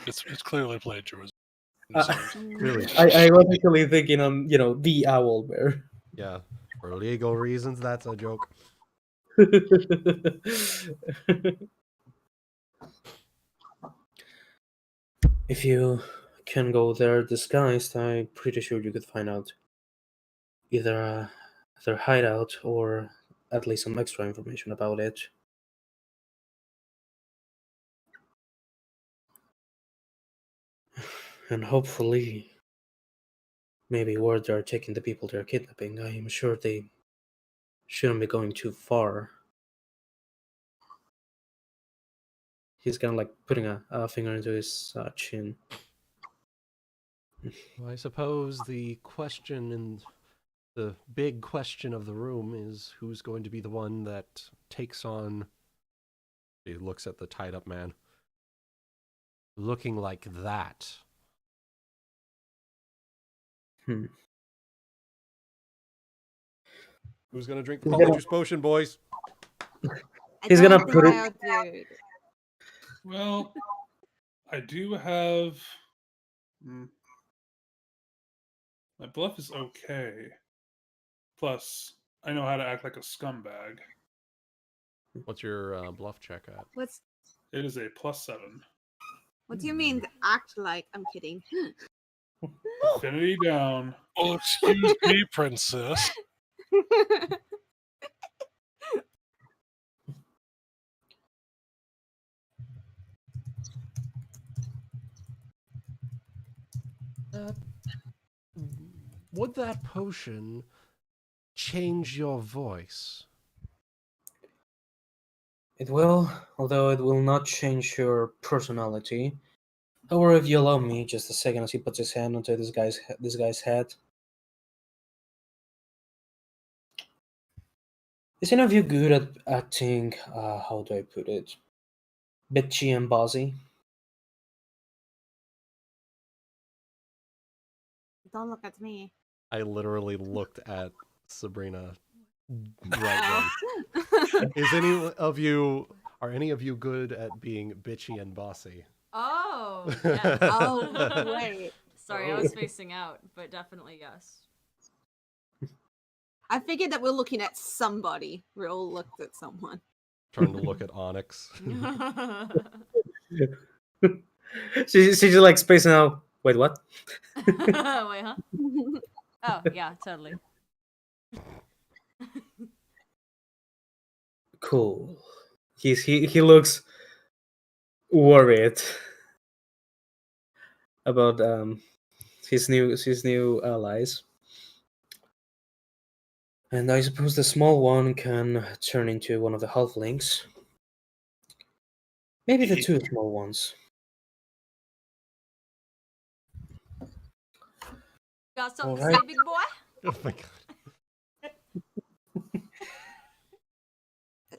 It's clearly plagiarism. Really? I was actually thinking on the Owlbear. Yeah. For legal reasons, that's a joke. If you can go there disguised, I'm pretty sure you could find out either their hideout or at least some extra information about it. And hopefully, maybe where they're taking the people they're kidnapping. I'm sure they shouldn't be going too far. He's kind of like putting a finger into his chin. Well, I suppose the question and the big question of the room is who's going to be the one that takes on... He looks at the tied-up man. Looking like that. Who's going to drink the Polyjuice potion, boys? He's gonna put it... Well, I do have... My bluff is okay. Plus, I know how to act like a scumbag. What's your bluff check at? It is a +7. What do you mean act like? I'm kidding. Affinity down. Oh, excuse me, princess. Would that potion change your voice? It will, although it will not change your personality. However, if you allow me just a second, as he puts his hand onto this guy's head. Is any of you good at acting, how do I put it, bitchy and bossy? Don't look at me. I literally looked at Sabrina right then. Are any of you good at being bitchy and bossy? Oh, yes. Oh, wait. Sorry, I was spacing out, but definitely yes. I figured that we're looking at somebody. We all looked at someone. Trying to look at Onyx. She's just like spacing out. Wait, what? Wait, huh? Oh, yeah, totally. Cool. He looks worried about his new allies. And I suppose the small one can turn into one of the halflings. Maybe the two small ones. Got something All to right. say, big boy? Oh my god.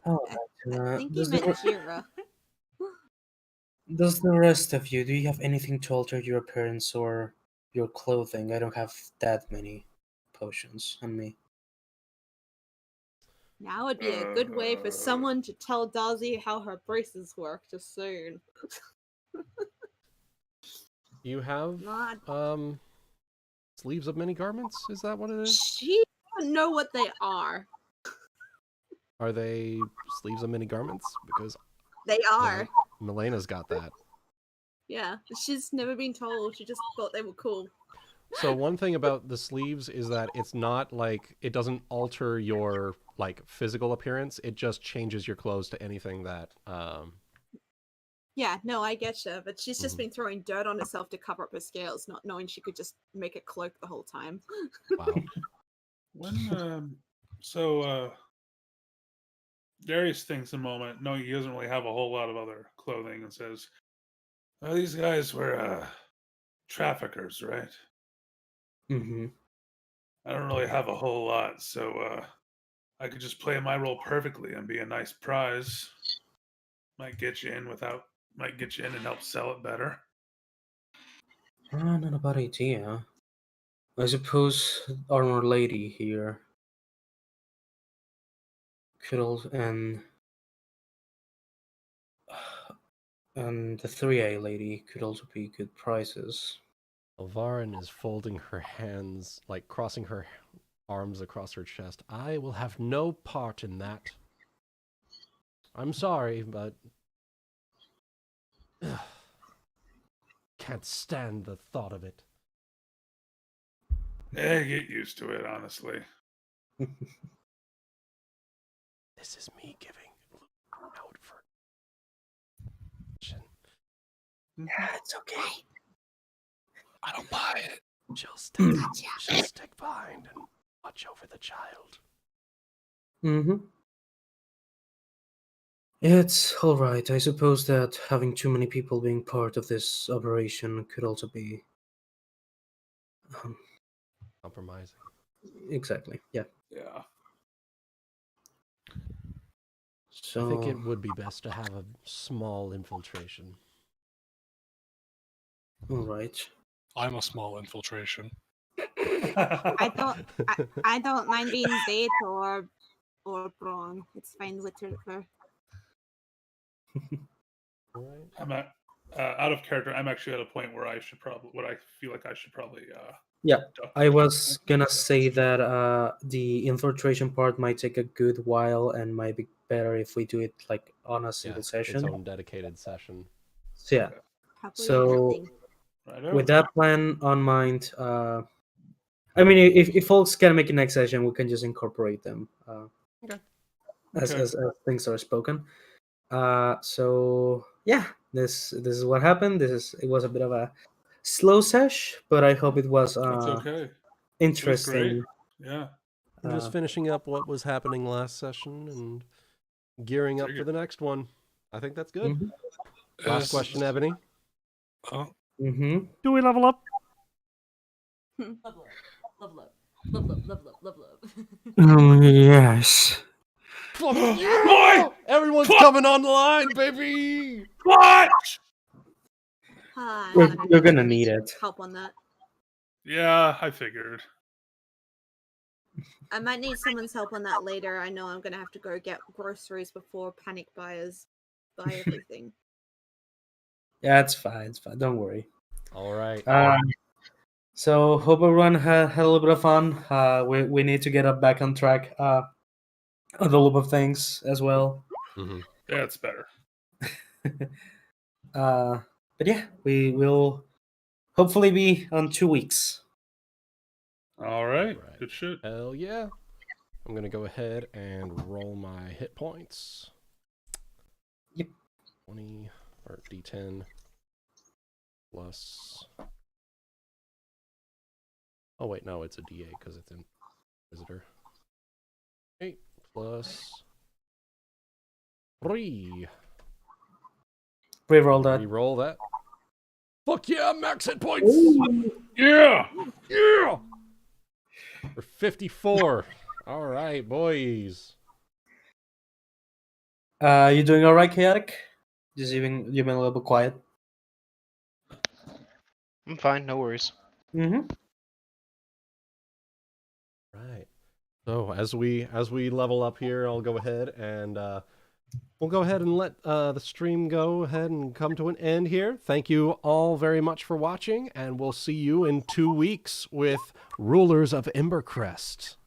Alright, I think he meant Jeera. does the rest of you, do you have anything to alter your appearance or your clothing? I don't have that many potions on me. Now would be a good way for someone to tell Dazielle how her braces work just soon. You have sleeves of many garments? Is that what it is? She doesn't know what they are. Are they sleeves of many garments? Because They are. Melaina's got that. Yeah. She's never been told. She just thought they were cool. So one thing about the sleeves is that it's not like it doesn't alter your like physical appearance. It just changes your clothes to anything that. Yeah, no, I get you, but she's just Mhm. been throwing dirt on herself to cover up her scales, not knowing she could just make a cloak the whole time. Wow. When Darius thinks a moment, knowing he doesn't really have a whole lot of other clothing, and says, "Oh, these guys were traffickers, right? Mm-hmm. I don't really have a whole lot, so I could just play my role perfectly and be a nice prize. Might get you in and help sell it better." Not a bad idea. I suppose Armor Lady here could also, and the Thriae lady could also be good prizes. Elvarin is folding her hands, like crossing her arms across her chest. I will have no part in that. I'm sorry, but can't stand the thought of it. Yeah, get used to it, honestly. This is me giving out for. Yeah, it's okay. I don't buy it. She'll stick behind and watch over the child. Mm-hmm. It's alright. I suppose that having too many people being part of this operation could also be... Compromising. exactly, yeah. Yeah. So... I think it would be best to have a small infiltration. Alright. I'm a small infiltration. I don't mind being bait or brawn. It's fine with her. Right. I'm out of character. I'm actually at a point where I feel like I should probably. Yeah, duck. I was gonna say that the infiltration part might take a good while and might be better if we do it like on a single session. Its own dedicated session. So yeah, Probably so nothing. Righto. with that plan on mind, I mean, if folks can make it next session, we can just incorporate them Okay. as things are spoken. So yeah, this is what happened. It was a bit of a slow sesh, but I hope it was That's okay. interesting. Yeah. I'm just finishing up what was happening last session and gearing up for the next one. I think that's good. Mhm. Last question, Ebony. Oh, Mm-hmm. Do we level up? Love. Oh yes. Yeah! Everyone's coming on the line, baby! What? You're gonna need it. Help on that. Yeah, I figured. I might need someone's help on that later. I know I'm gonna have to go get groceries before panic buyers buy everything. Yeah, it's fine. It's fine. Don't worry. All right. So hope everyone had a little bit of fun. We need to get back on track on the loop of things as well. Mm-hmm. Yeah, it's better. But yeah, we will hopefully be on 2 weeks. All right. Right. Good shit. Hell yeah. I'm going to go ahead and roll my hit points. Yep. 20 or D10 plus. Oh, wait, no, it's a D8 because it's Inquisitor. 8 plus 3. Reroll that. Reroll that. Fuck yeah, max hit points! Yeah. Yeah! We're 54. All right, boys. You doing all right, Chaotic? You've been a little bit quiet. I'm fine, no worries. Mm-hmm. Right. So as we level up here, I'll go ahead and we'll go ahead and let the stream go ahead and come to an end here. Thank you all very much for watching, and we'll see you in 2 weeks with Rulers of Embercrest.